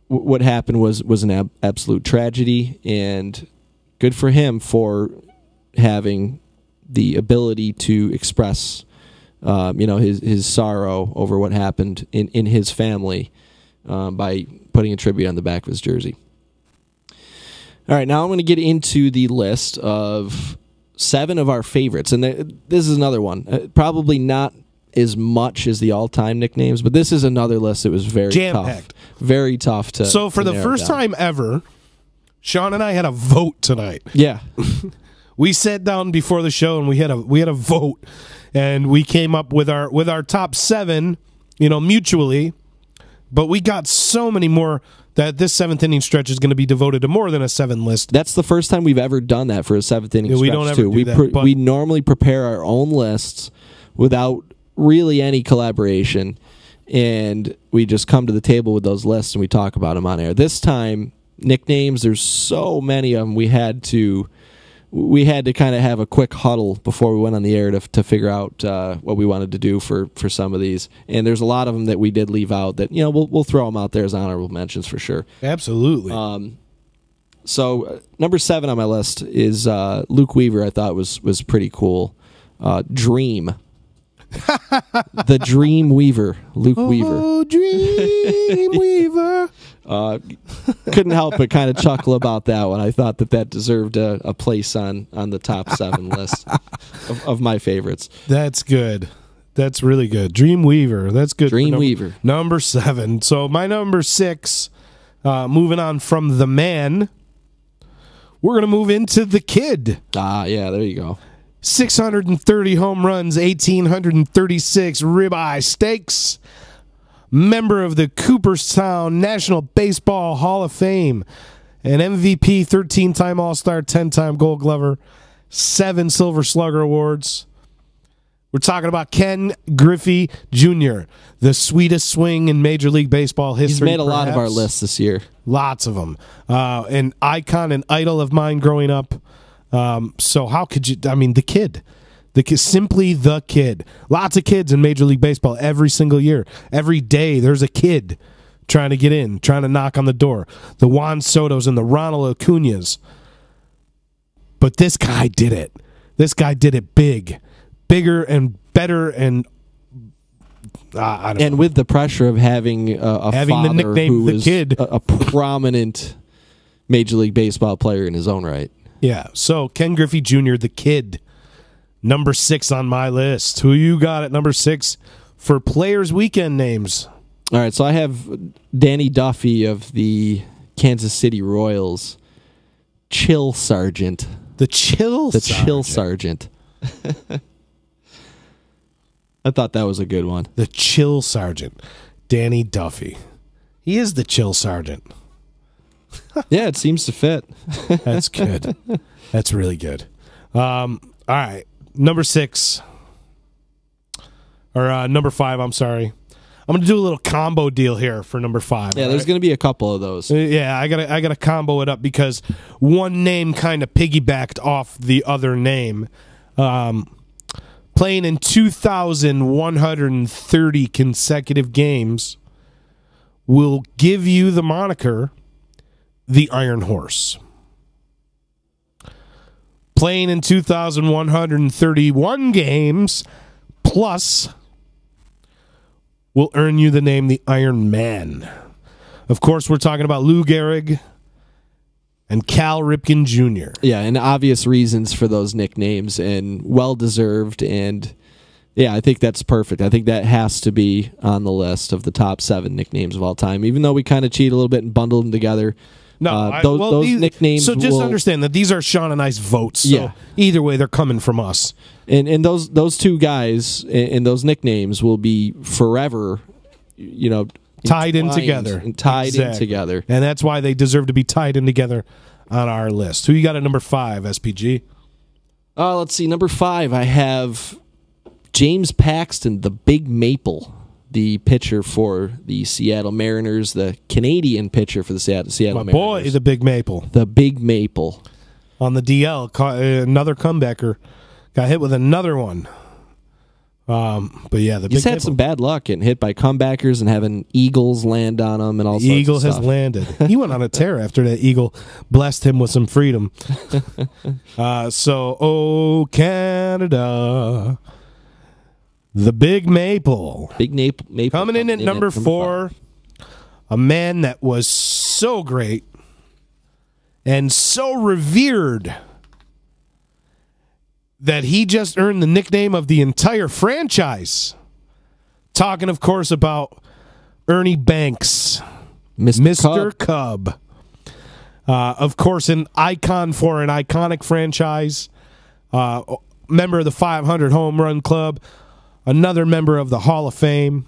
what happened was an absolute tragedy, and good for him for having the ability to express his sorrow over what happened in his family by putting a tribute on the back of his jersey. All right, now I'm going to get into the list of 7 of our favorites, and this is another one. Probably not as much as the all-time nicknames, but this is another list that was very jam-packed. Tough. Very tough to. So for the first time ever, Sean and I had a vote tonight. Yeah. We sat down before the show and we had a vote, and we came up with our top 7, mutually. But we got so many more that this 7th inning stretch is going to be devoted to more than a 7 list. That's the first time we've ever done that for a 7th inning stretch. We don't ever do that. We normally prepare our own lists without really any collaboration, and we just come to the table with those lists and we talk about them on air. This time, nicknames, there's so many of them. We had to kind of have a quick huddle before we went on the air to figure out what we wanted to do for some of these. And there's a lot of them that we did leave out that we'll throw them out there as honorable mentions for sure. Absolutely. So number 7 on my list is Luke Weaver. I thought was pretty cool. Dream. The Dream Weaver, Luke Weaver. Oh, Dream Weaver. Couldn't help but kind of chuckle about that one. I thought that deserved a place on the top 7 list of my favorites. That's good. That's really good. Dream Weaver. That's good. Dream Weaver. Number 7. So my number 6, moving on from the man, we're going to move into the kid. Yeah, there you go. 630 home runs, 1,836 ribeye steaks. Member of the Cooperstown National Baseball Hall of Fame. An MVP, 13-time All-Star, 10-time Gold Glover, 7 Silver Slugger Awards. We're talking about Ken Griffey Jr., the sweetest swing in Major League Baseball history. He's made a lot of our lists this year. Lots of them. An icon, an idol of mine growing up. So how could you? The kid, simply the kid. Lots of kids in Major League Baseball every single year. Every day there's a kid trying to get in, trying to knock on the door. The Juan Sotos and the Ronald Acuñas. But this guy did it. This guy did it bigger and better, and I don't know. With the pressure of having having father the nickname who the was kid, a prominent Major League Baseball player in his own right. Yeah, so Ken Griffey Jr., the kid, number 6 on my list. Who you got at number 6 for Players Weekend names? All right, so I have Danny Duffy of the Kansas City Royals, Chill Sergeant. The Chill Sergeant. I thought that was a good one. The Chill Sergeant, Danny Duffy. He is the Chill Sergeant. Yeah, it seems to fit. That's good. That's really good. All right, number 6. Or number 5, I'm sorry. I'm going to do a little combo deal here for number 5. Yeah, there's going to be a couple of those. Yeah, I gotta combo it up because one name kind of piggybacked off the other name. Playing in 2,130 consecutive games will give you the moniker the Iron Horse. Playing in 2,131 games plus will earn you the name the Iron Man. Of course, we're talking about Lou Gehrig and Cal Ripken Jr. Yeah, and obvious reasons for those nicknames, and well-deserved, and yeah, I think that's perfect. I think that has to be on the list of the top 7 nicknames of all time, even though we kind of cheat a little bit and bundled them together. No, those nicknames. So just understand that these are Sean and I's votes. So either way, they're coming from us. And those two guys and those nicknames will be forever, tied in together. And tied in together. And that's why they deserve to be tied in together on our list. Who you got at number 5, SPG? Let's see. Number 5, I have James Paxton, the Big Maple, the pitcher for the Seattle Mariners, the Canadian pitcher for the Seattle Mariners. Boy, the Big Maple. The Big Maple. On the DL, another comebacker. Got hit with another one. But yeah, He's had some bad luck getting hit by comebackers and having eagles land on him and all sorts of stuff. Eagle has landed. He went on a tear after that eagle blessed him with some freedom. Oh, Canada, the Big Maple. Big Maple. Coming in at number 4, a man that was so great and so revered that he just earned the nickname of the entire franchise. Talking, of course, about Ernie Banks, Mr. Cub. Of course, an icon for an iconic franchise, member of the 500 Home Run Club, another member of the Hall of Fame.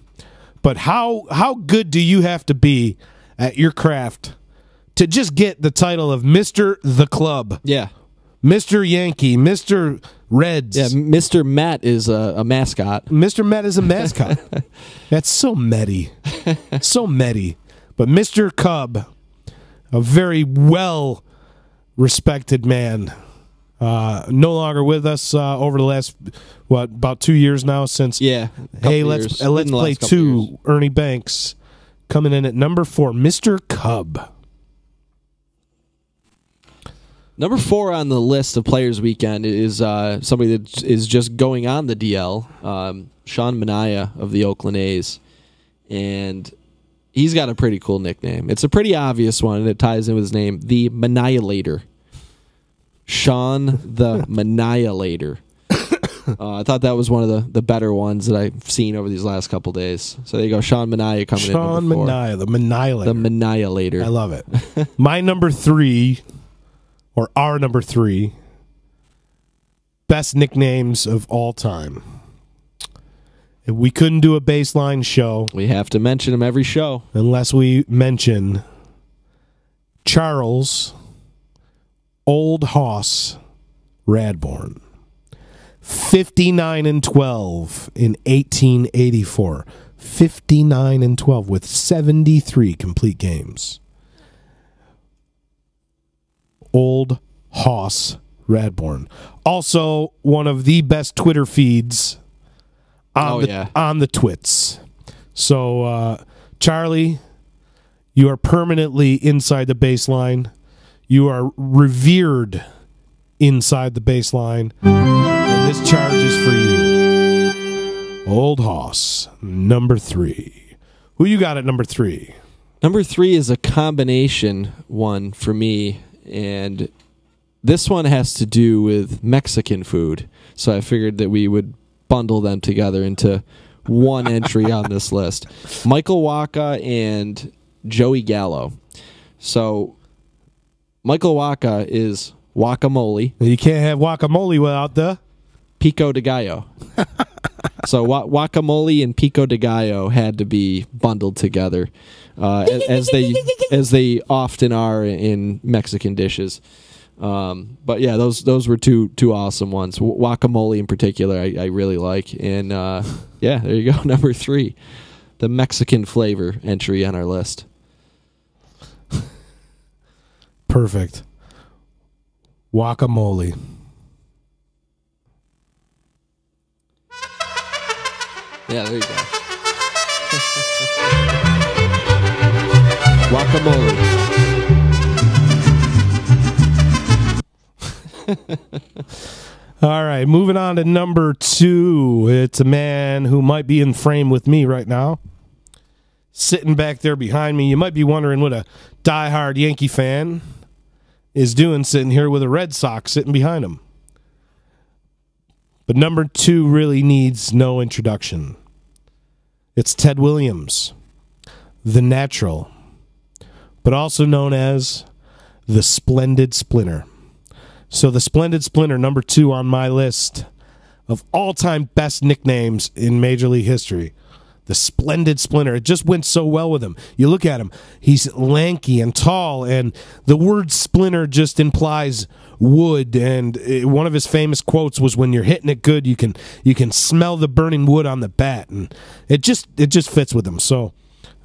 But how good do you have to be at your craft to just get the title of Mr. The Club? Yeah. Mr. Yankee, Mr. Reds. Yeah, Mr. Met is a mascot. Mr. Met is a mascot. That's so metty. So metty. But Mr. Cub, a very well-respected man, no longer with us over the last, about 2 years now since. Yeah. Hey, let's play 2, Ernie Banks. Coming in at number 4, Mr. Cub. Number 4 on the list of Players Weekend is somebody that is just going on the DL, Sean Manaea of the Oakland A's. And he's got a pretty cool nickname. It's a pretty obvious one, and it ties in with his name, the Manialator. Sean the Manialator. I thought that was one of the better ones that I've seen over these last couple days. So there you go, Sean Manaea coming in. Sean Manaea, the Manialator. The Manialator. I love it. My number 3... or our number 3 best nicknames of all time. If we couldn't do a baseline show, we have to mention them every show unless we mention Charles Old Hoss Radbourn. 59-12 in 1884. 59-12 with 73 complete games. Old Hoss Radbourn. Also, one of the best Twitter feeds on the twits. So, Charlie, you are permanently inside the baseline. You are revered inside the baseline. And this charge is for you. Old Hoss, number 3. Who you got at number 3? Number 3 is a combination one for me. And this one has to do with Mexican food. So I figured that we would bundle them together into one entry on this list. Michael Wacha and Joey Gallo. So Michael Wacha is guacamole. You can't have guacamole without the pico de gallo. So guacamole and pico de gallo had to be bundled together, as they often are in Mexican dishes. But yeah, those were two awesome ones. Guacamole in particular, I really like. And yeah, there you go, number 3, the Mexican flavor entry on our list. Perfect. Guacamole. Yeah, there you go. Guacamole. All right, moving on to number 2. It's a man who might be in frame with me right now. Sitting back there behind me. You might be wondering what a diehard Yankee fan is doing sitting here with a Red Sox sitting behind him. But number 2 really needs no introduction. It's Ted Williams, the Natural, but also known as the Splendid Splinter. So the Splendid Splinter, number 2 on my list of all-time best nicknames in Major League history. The Splendid Splinter. It just went so well with him. You look at him. He's lanky and tall, and the word splinter just implies wood. And one of his famous quotes was, when you're hitting it good, you can smell the burning wood on the bat. And it just fits with him. So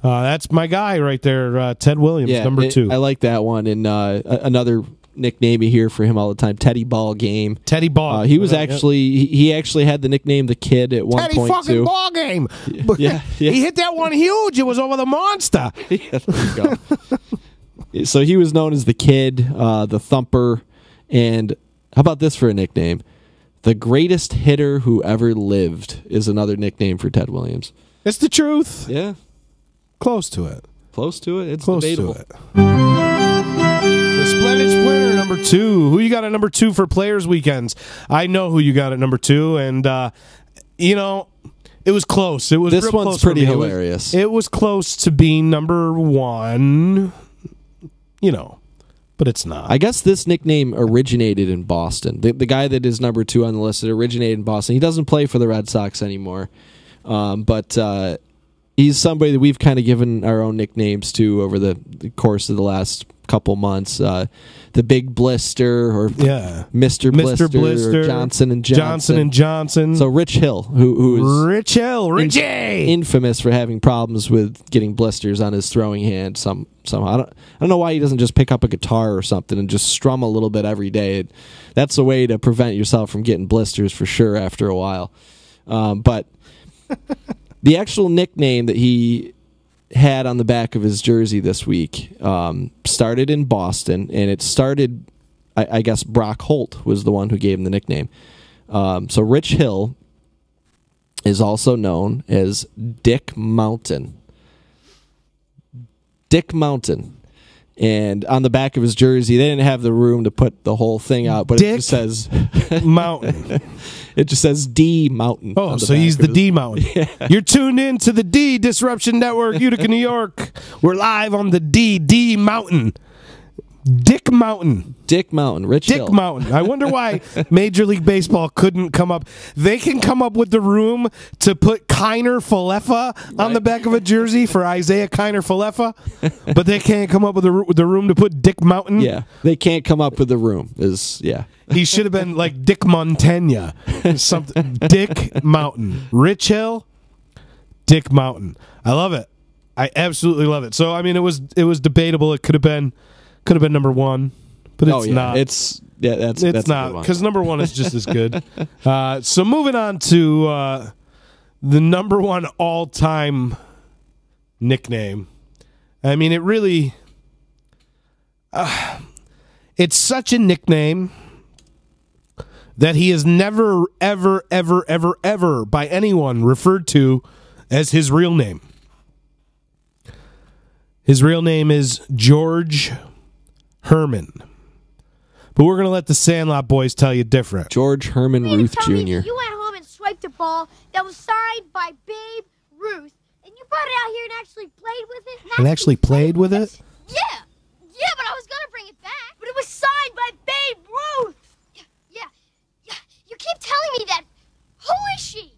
that's my guy right there, Ted Williams, number 2. I like that one. And another nickname you hear for him all the time, Teddy Ball Game. Teddy Ball. He was he actually had the nickname the Kid at one Teddy point fucking too. Ball Game. Yeah. He hit that one huge. It was over the monster. Yeah, there you go. So he was known as the Kid, the Thumper, and how about this for a nickname? The Greatest Hitter Who Ever Lived is another nickname for Ted Williams. It's the truth. Yeah. Close to it. Close to it. It's Close debatable. to it. The Splendid Splinter, number 2. Who you got at number 2 for Players Weekends? I know who you got at number 2, and it was close. It was this real one's close pretty for me. hilarious. It was close to being number 1, but it's not. I guess this nickname originated in Boston. The guy that is number 2 on the list, it originated in Boston. He doesn't play for the Red Sox anymore, but he's somebody that we've kind of given our own nicknames to over the course of the last couple months. The Big Blister, or Mr. Blister, or Johnson and Johnson. So Rich Hill, who is Richie, infamous for having problems with getting blisters on his throwing hand. Somehow I don't know why he doesn't just pick up a guitar or something and just strum a little bit every day. That's a way to prevent yourself from getting blisters for sure after a while. But the actual nickname that he had on the back of his jersey this week started in Boston, and it started, I guess Brock Holt was the one who gave him the nickname. So Rich Hill is also known as Dick Mountain. Dick Mountain. And on the back of his jersey, they didn't have the room to put the whole thing out, but it just says Mountain. It just says D Mountain. Oh, so he's the D Mountain. Yeah. You're tuned in to the D Disruption Network, Utica, New York. We're live on the D Mountain. Dick Mountain. Dick Mountain. Rich Hill. Dick Mountain. I wonder why Major League Baseball couldn't come up. They can come up with the room to put Kiner Falefa on the back of a jersey for Isaiah Kiner Falefa, but they can't come up with the room to put Dick Mountain. Yeah, they can't come up with the room. He should have been like Dick Montaigne. Something. Dick Mountain. Rich Hill. Dick Mountain. I love it. I absolutely love it. So I mean, it was debatable. It could have been number 1, but it's not. It's not, because number 1 is just as good. So moving on to the number 1 all-time nickname. I mean, it really, it's such a nickname that he is never, ever, ever, ever, ever by anyone referred to as his real name. His real name is George Herman. But we're going to let the Sandlot boys tell you different. George Herman Ruth Jr. You went home and swiped a ball that was signed by Babe Ruth, and you brought it out here and actually played with it? And actually played with it? Yeah, but I was going to bring it back. But it was signed by Babe Ruth. Yeah. You keep telling me that. Who is she?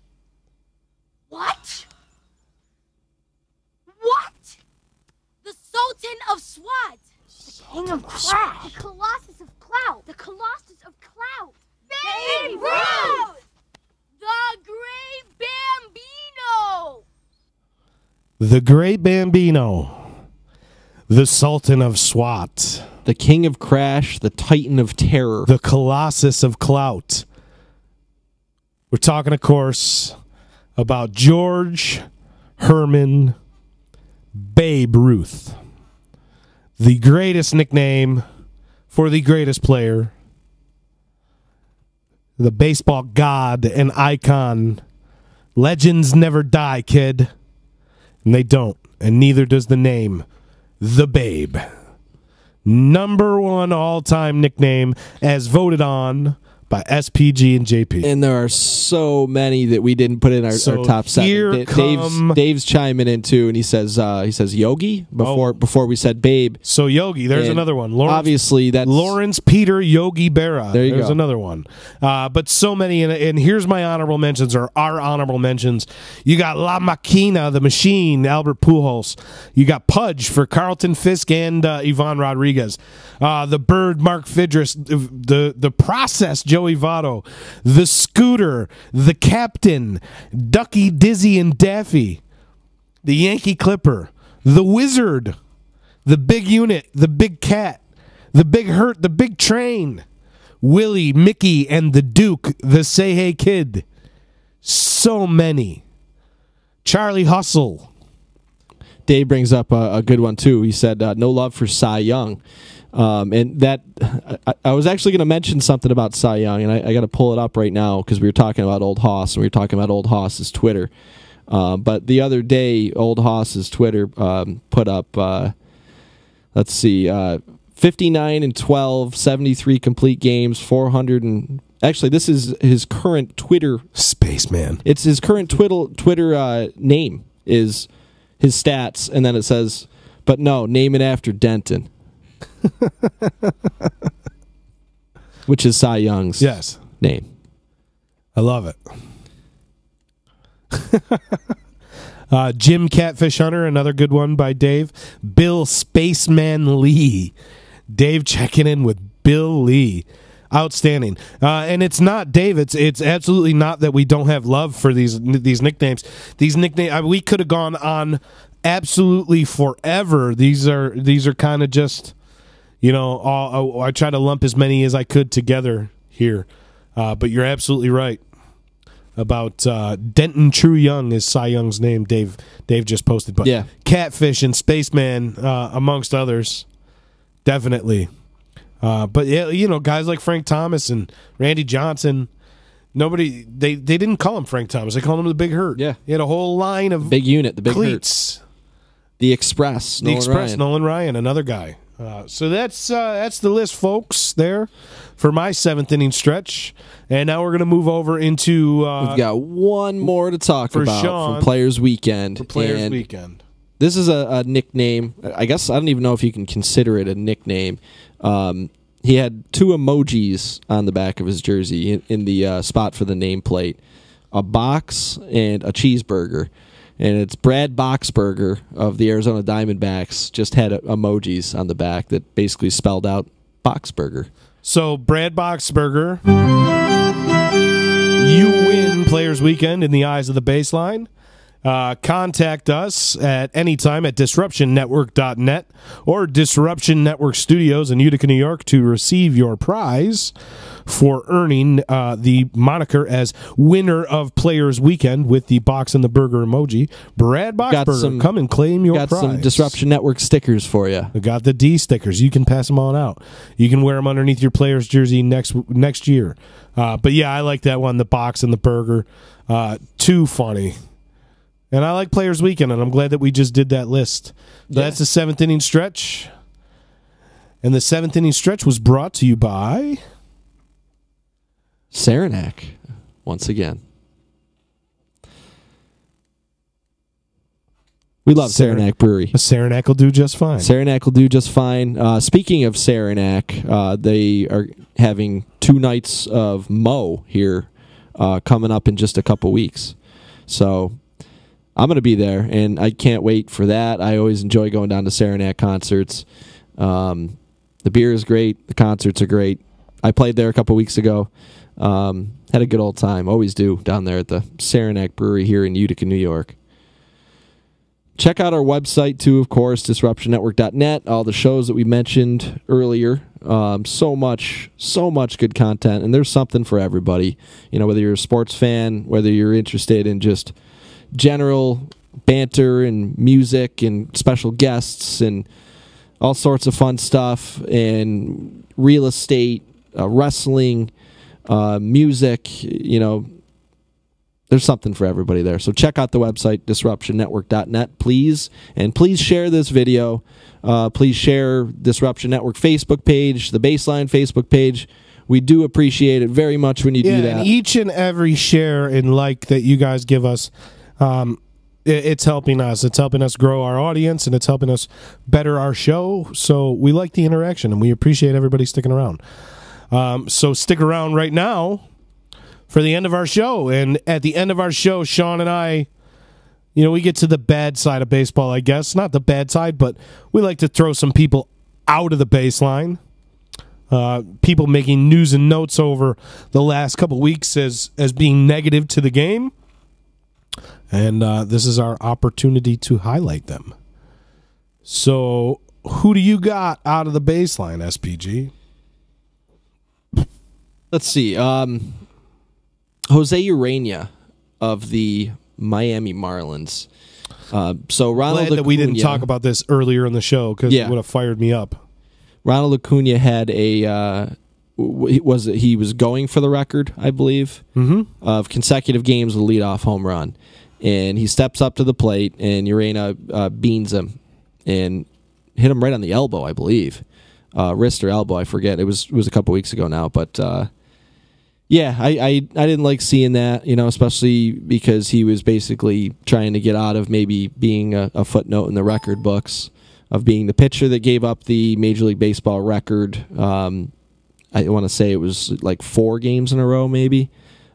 What? The Sultan of Swat. The King of Crash. The Colossus of Clout. The Babe Ruth! The Great Bambino! The Great Bambino. The Sultan of SWAT. The King of Crash, the Titan of Terror. The Colossus of Clout. We're talking, of course, about George Herman Babe Ruth. The greatest nickname for the greatest player. The baseball god and icon. Legends never die, kid. And they don't. And neither does the name. The Babe. Number one all-time nickname as voted on by SPG and JP. And there are so many that we didn't put in our top seven. Dave's chiming in too, and he says Yogi before we said Babe. So Yogi, there's another one. Obviously, that's Lawrence Peter Yogi Berra. There's go. another one. But so many, and here's my honorable mentions, or our honorable mentions. You got La Maquina, the Machine, Albert Pujols. You got Pudge for Carlton Fisk and Ivan Rodriguez. The Bird, Mark Fidrus. The Process, Joey Votto. The Scooter, the Captain, Ducky, Dizzy, and Daffy. The Yankee Clipper. The Wizard. The Big Unit, the Big Cat. The Big Hurt, the Big Train. Willie, Mickey, and the Duke, the Say Hey Kid. So many. Charlie Hustle. Dave brings up a good one too. He said, no love for Cy Young. And that I was actually going to mention something about Cy Young, and I got to pull it up right now because we were talking about Old Hoss, and we were talking about Old Hoss's Twitter. But the other day, Old Hoss's Twitter put up, let's see, 59 and 12, 73 complete games, 400 and... Actually, this is his current Twitter... Spaceman. It's his current Twitter name is his stats, and then it says, but no, name it after Denton. Which is Cy Young's name. I love it. Jim Catfish Hunter, another good one by Dave. Bill Spaceman Lee. Dave checking in with Bill Lee. Outstanding. And it's not, Dave, it's absolutely not that we don't have love for these nicknames. These nicknames, we could have gone on absolutely forever. These are kind of just, I try to lump as many as I could together here. But you're absolutely right about Denton True Young is Cy Young's name. Dave just posted. But yeah. Catfish and Spaceman, amongst others, definitely. But yeah, guys like Frank Thomas and Randy Johnson, nobody they didn't call him Frank Thomas. They called him the Big Hurt. Yeah, he had a whole line of big unit, the Big cleats. Hurt. The Express, Nolan Ryan, another guy. So that's the list, folks. There for my seventh inning stretch, and now we're gonna move over into. We've got one more to talk about from Players Weekend. Weekend. This is a nickname. I guess I don't even know if you can consider it a nickname. He had two emojis on the back of his jersey in the spot for the nameplate, a box and a cheeseburger. And it's Brad Boxberger of the Arizona Diamondbacks just had emojis on the back that basically spelled out Boxberger. So Brad Boxberger, you win Players Weekend in the eyes of the baseline. Contact us at any time at disruptionnetwork.net or Disruption Network Studios in Utica, New York to receive your prize for earning the moniker as winner of Players Weekend with the box and the burger emoji. Brad Boxberger, come and claim your prize. Got some Disruption Network stickers for you. We got the D stickers. You can pass them on out. You can wear them underneath your Players jersey next year. But yeah, I like that one, the box and the burger. Too funny. And I like Players Weekend, and I'm glad that we just did that list. So that's the seventh inning stretch. And the seventh inning stretch was brought to you by Saranac, once again. We love Saranac Brewery. Saranac will do just fine. Saranac will do just fine. Speaking of Saranac, they are having 2 nights of Mo here coming up in just a couple weeks. So I'm going to be there, and I can't wait for that. I always enjoy going down to Saranac concerts. The beer is great. The concerts are great. I played there a couple weeks ago. Had a good old time. Always do down there at the Saranac Brewery here in Utica, New York. Check out our website, too, of course, disruptionnetwork.net. All the shows that we mentioned earlier. So much good content, and there's something for everybody. Whether you're a sports fan, whether you're interested in just general banter and music and special guests and all sorts of fun stuff, and real estate, wrestling, music, there's something for everybody there. So check out the website, disruptionnetwork.net, please. And please share this video. Please share Disruption Network Facebook page, the Baseline Facebook page. We do appreciate it very much when you do that. And each and every share and like that you guys give us, it's helping us. It's helping us grow our audience, and it's helping us better our show. So we like the interaction, and we appreciate everybody sticking around. So stick around right now for the end of our show. And at the end of our show, Sean and I, we get to the bad side of baseball, I guess. Not the bad side, but we like to throw some people out of the baseline. People making news and notes over the last couple weeks as being negative to the game. And this is our opportunity to highlight them. So who do you got out of the baseline, SPG? Let's see. Jose Urania of the Miami Marlins. So Ronald Glad that we didn't talk about this earlier in the show, because it would have fired me up. Ronald Acuna had he was going for the record, I believe, of consecutive games with a leadoff home run, and he steps up to the plate, and Urania beans him and hit him right on the elbow, I believe, wrist or elbow, I forget. It was a couple weeks ago now, but. I didn't like seeing that, especially because he was basically trying to get out of maybe being a footnote in the record books of being the pitcher that gave up the Major League Baseball record. I want to say it was like 4 games in a row, maybe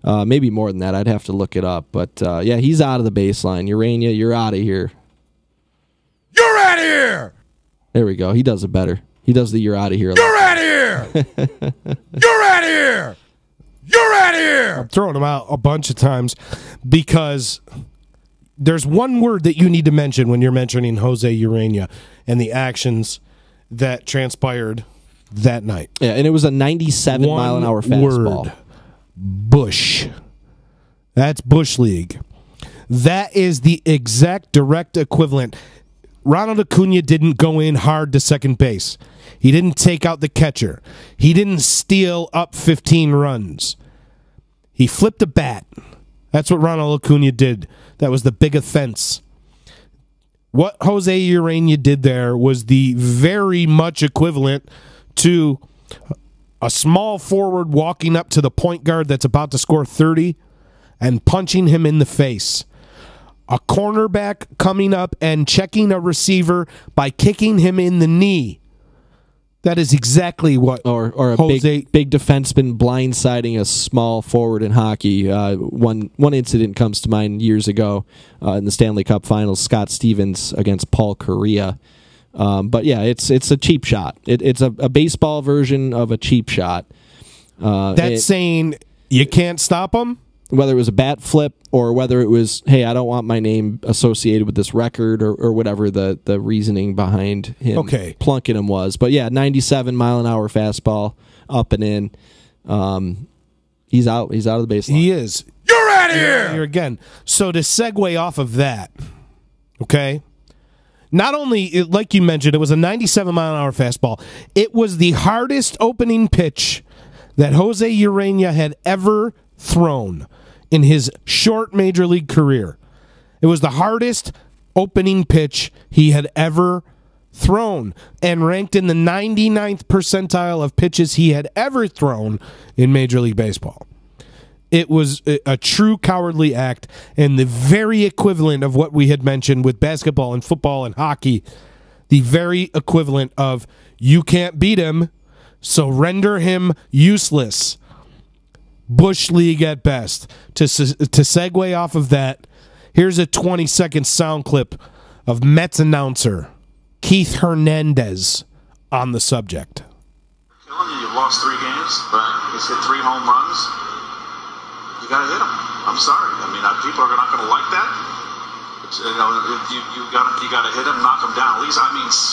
more than that. I'd have to look it up. But, he's out of the baseline. Urania, you're out of here. You're out of here! There we go. He does it better. He does the you're out of here. You're out of here! You're out of here! You're out of here! I'm throwing them out a bunch of times because there's one word that you need to mention when you're mentioning Jose Urania and the actions that transpired that night. Yeah, and it was a 97-mile-an-hour fastball. Word. Bush. That's Bush League. That is the exact direct equivalent. Ronald Acuna didn't go in hard to second base. He didn't take out the catcher. He didn't steal up 15 runs. He flipped a bat. That's what Ronald Acuna did. That was the big offense. What Jose Urania did there was the very much equivalent to a small forward walking up to the point guard that's about to score 30 and punching him in the face. A cornerback coming up and checking a receiver by kicking him in the knee. That is exactly what or a big defenseman blindsiding a small forward in hockey. One incident comes to mind years ago in the Stanley Cup Finals. Scott Stevens against Paul Correa. But yeah, it's a cheap shot. It's a baseball version of a cheap shot. That's saying you can't stop him? Whether it was a bat flip or whether it was, hey, I don't want my name associated with this record or whatever the reasoning behind him plunking him was. But yeah, 97-mile-an-hour fastball up and in. He's out. He's out of the baseline. He is. You're out of here! Here again. So to segue off of that, okay, not only, like you mentioned, it was a 97-mile-an-hour fastball. It was the hardest opening pitch that Jose Urania had ever thrown in his short major league career. It was the hardest opening pitch he had ever thrown and ranked in the 99th percentile of pitches he had ever thrown in Major League Baseball. It was a true cowardly act and the very equivalent of what we had mentioned with basketball and football and hockey. The very equivalent of you can't beat him, so render him useless. Bush League at best. To segue off of that, here's a 20-second sound clip of Mets announcer Keith Hernandez on the subject. Telling you They've lost 3 games. Right. He's hit 3 home runs. You got to hit him. I'm sorry. I mean, people are not going to like that. You got to hit him, knock him down. At least,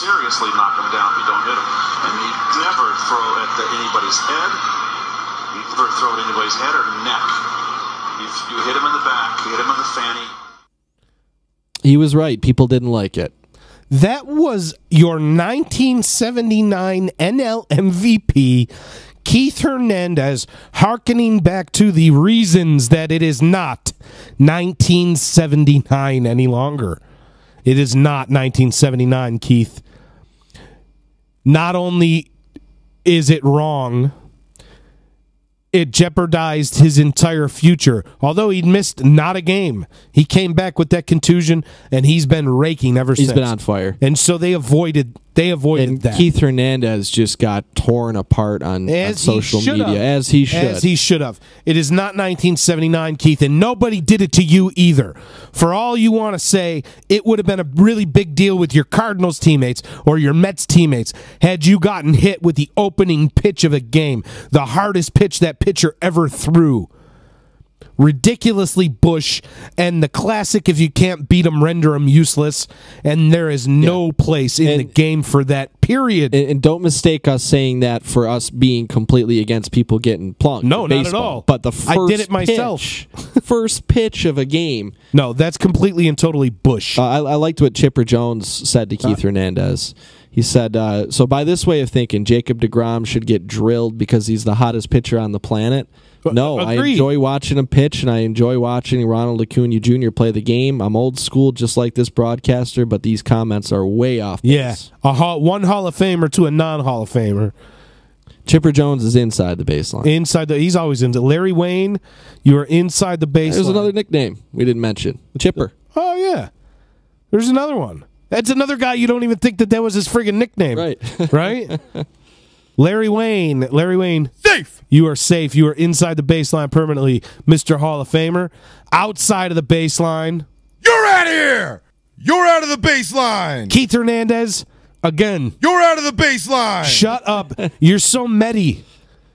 seriously knock him down if you don't hit him. And you never throw at anybody's head. You never throw at anybody's head or neck. You hit him in the back. You hit him in the fanny. He was right. People didn't like it. That was your 1979 NL MVP, Keith Hernandez, hearkening back to the reasons that it is not 1979 any longer. It is not 1979, Keith. Not only is it wrong, it jeopardized his entire future. Although he'd missed not a game, he came back with that contusion, and he's been raking ever since. He's been on fire. And so they avoided that. Keith Hernandez just got torn apart on social media, as he should. As he should have. It is not 1979, Keith, and nobody did it to you either. For all you want to say, it would have been a really big deal with your Cardinals teammates or your Mets teammates had you gotten hit with the opening pitch of a game, the hardest pitch that pitcher ever threw. Ridiculously Bush, and the classic, if you can't beat them, render them useless, and there is no place in the game for that, period. And don't mistake us saying that for us being completely against people getting plunked. No, not at all. But the first I did it myself. First pitch of a game. No, that's completely and totally Bush. I liked what Chipper Jones said to Keith Hernandez. He said, so by this way of thinking, Jacob deGrom should get drilled because he's the hottest pitcher on the planet. No, Agreed. I enjoy watching him pitch, and I enjoy watching Ronald Acuna Jr. play the game. I'm old school, just like this broadcaster, but these comments are way off base. Yeah, one Hall of Famer to a non-Hall of Famer. Chipper Jones is inside the baseline. He's always into Larry Wayne. You are inside the baseline. There's another nickname we didn't mention. Chipper. Oh, yeah. There's another one. That's another guy you don't even think that was his friggin' nickname. Right. Right? Larry Wayne. Safe! You are safe. You are inside the baseline permanently, Mr. Hall of Famer. Outside of the baseline. You're out of here! You're out of the baseline! Keith Hernandez, again. You're out of the baseline! Shut up. You're so metty.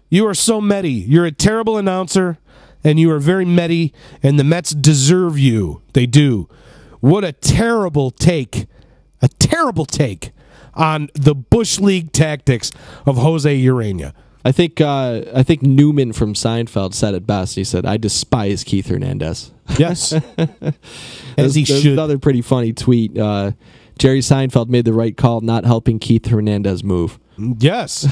You are so metty. You're a terrible announcer, and you are very metty, and the Mets deserve you. They do. What a terrible take. A terrible take on the Bush League tactics of Jose Urena. I think Newman from Seinfeld said it best. He said, "I despise Keith Hernandez." Yes, as he should. Another pretty funny tweet. Jerry Seinfeld made the right call, not helping Keith Hernandez move. Yes.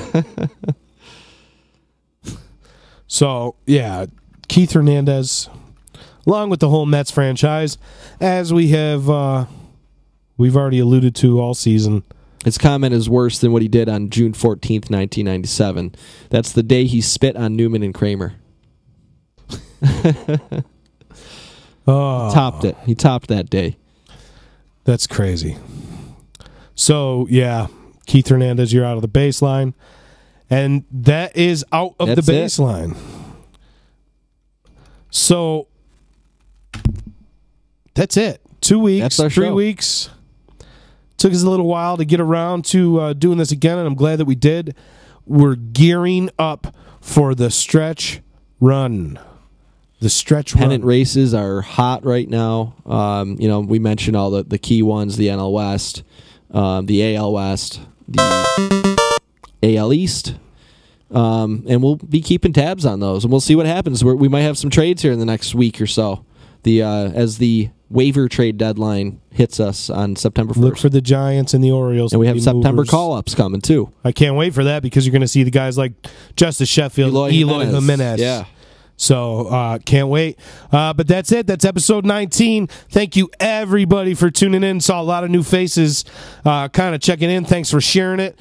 So yeah, Keith Hernandez, along with the whole Mets franchise, as we have, we've already alluded to all season. His comment is worse than what he did on June 14th, 1997. That's the day he spit on Newman and Kramer. Topped it. He topped that day. That's crazy. So, yeah, Keith Hernandez, you're out of the baseline. And that is out of the baseline. So, that's it. 2 weeks, that's our 3 show. weeks. Took us a little while to get around to doing this again, and I'm glad that we did. We're gearing up for the stretch run. The stretch Pennant run. races are hot right now. We mentioned all the key ones, the NL West, the AL West, the AL East. And we'll be keeping tabs on those, and we'll see what happens. We might have some trades here in the next week or so. As the waiver trade deadline hits us on September 1st. Look for the Giants and the Orioles. And we have September movers. Call-ups coming, too. I can't wait for that because you're going to see the guys like Justice Sheffield, Eloy Jimenez. Yeah. So, can't wait. But that's it. That's episode 19. Thank you, everybody, for tuning in. Saw a lot of new faces kind of checking in. Thanks for sharing it.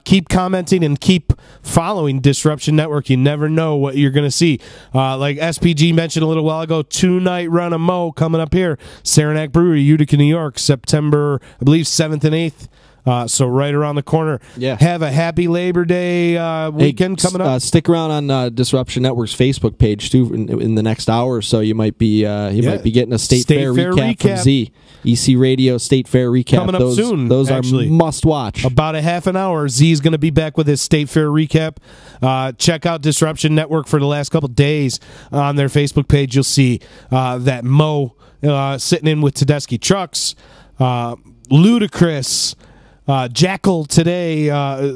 Keep commenting and keep following Disruption Network. You never know what you're going to see. Like SPG mentioned a little while ago, 2-night run of Mo coming up here. Saranac Brewery, Utica, New York, September, I believe, 7th and 8th. So right around the corner. Yeah. Have a happy Labor Day weekend coming up. Stick around on Disruption Network's Facebook page too. In the next hour or so, you might be getting a State Fair recap from Z. EC Radio State Fair recap coming up soon. Those actually. are must watch. About a half an hour. Z is going to be back with his State Fair recap. Check out Disruption Network for the last couple days on their Facebook page. You'll see that Mo sitting in with Tedeschi Trucks, Ludacris. Jackal today.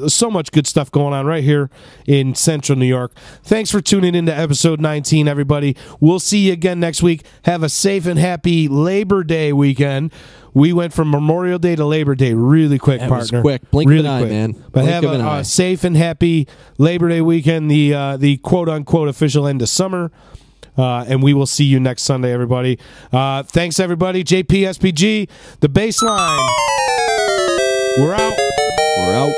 So much good stuff going on right here in Central New York. Thanks for tuning into episode 19, everybody. We'll see you again next week. Have a safe and happy Labor Day weekend. We went from Memorial Day to Labor Day really quick, that partner. Was quick. Blink really of an quick. eye, man. But Blink have a safe and happy Labor Day weekend, the quote-unquote official end of summer. And we will see you next Sunday, everybody. Thanks, everybody. JP, SPG, The Baseline. We're out. We're out.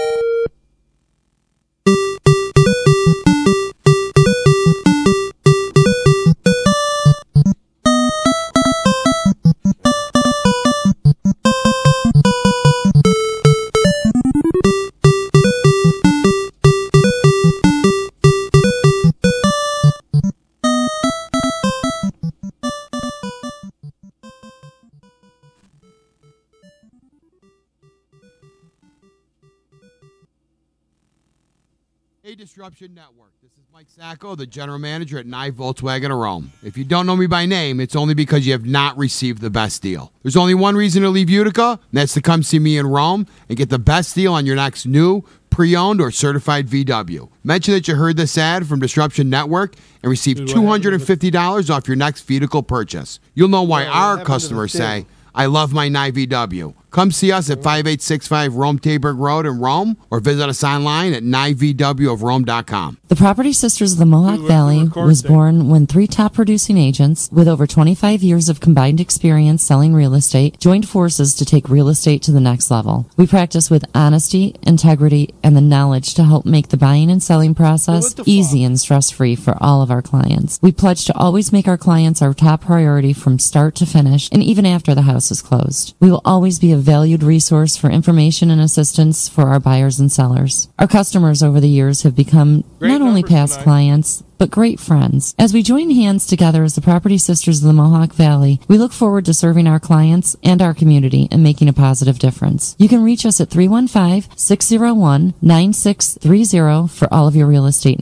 Disruption Network. This is Mike Sacco, the general manager at Nye Volkswagen of Rome. If you don't know me by name, it's only because you have not received the best deal. There's only one reason to leave Utica, and that's to come see me in Rome and get the best deal on your next new, pre-owned, or certified VW. Mention that you heard this ad from Disruption Network and receive $250 off your next vehicle purchase. You'll know why our customers say, I love my Nye VW. Come see us at 5865 Rome Taberg Road in Rome or visit us online at nyvwofrome.com. The Property Sisters of the Mohawk Valley was born when 3 top producing agents with over 25 years of combined experience selling real estate joined forces to take real estate to the next level. We practice with honesty, integrity, and the knowledge to help make the buying and selling process easy and stress-free for all of our clients. We pledge to always make our clients our top priority from start to finish and even after the house is closed. We will always be a valued resource for information and assistance for our buyers and sellers. Our customers over the years have become not only past clients, but great friends. As we join hands together as the Property Sisters of the Mohawk Valley, we look forward to serving our clients and our community and making a positive difference. You can reach us at 315-601-9630 for all of your real estate needs.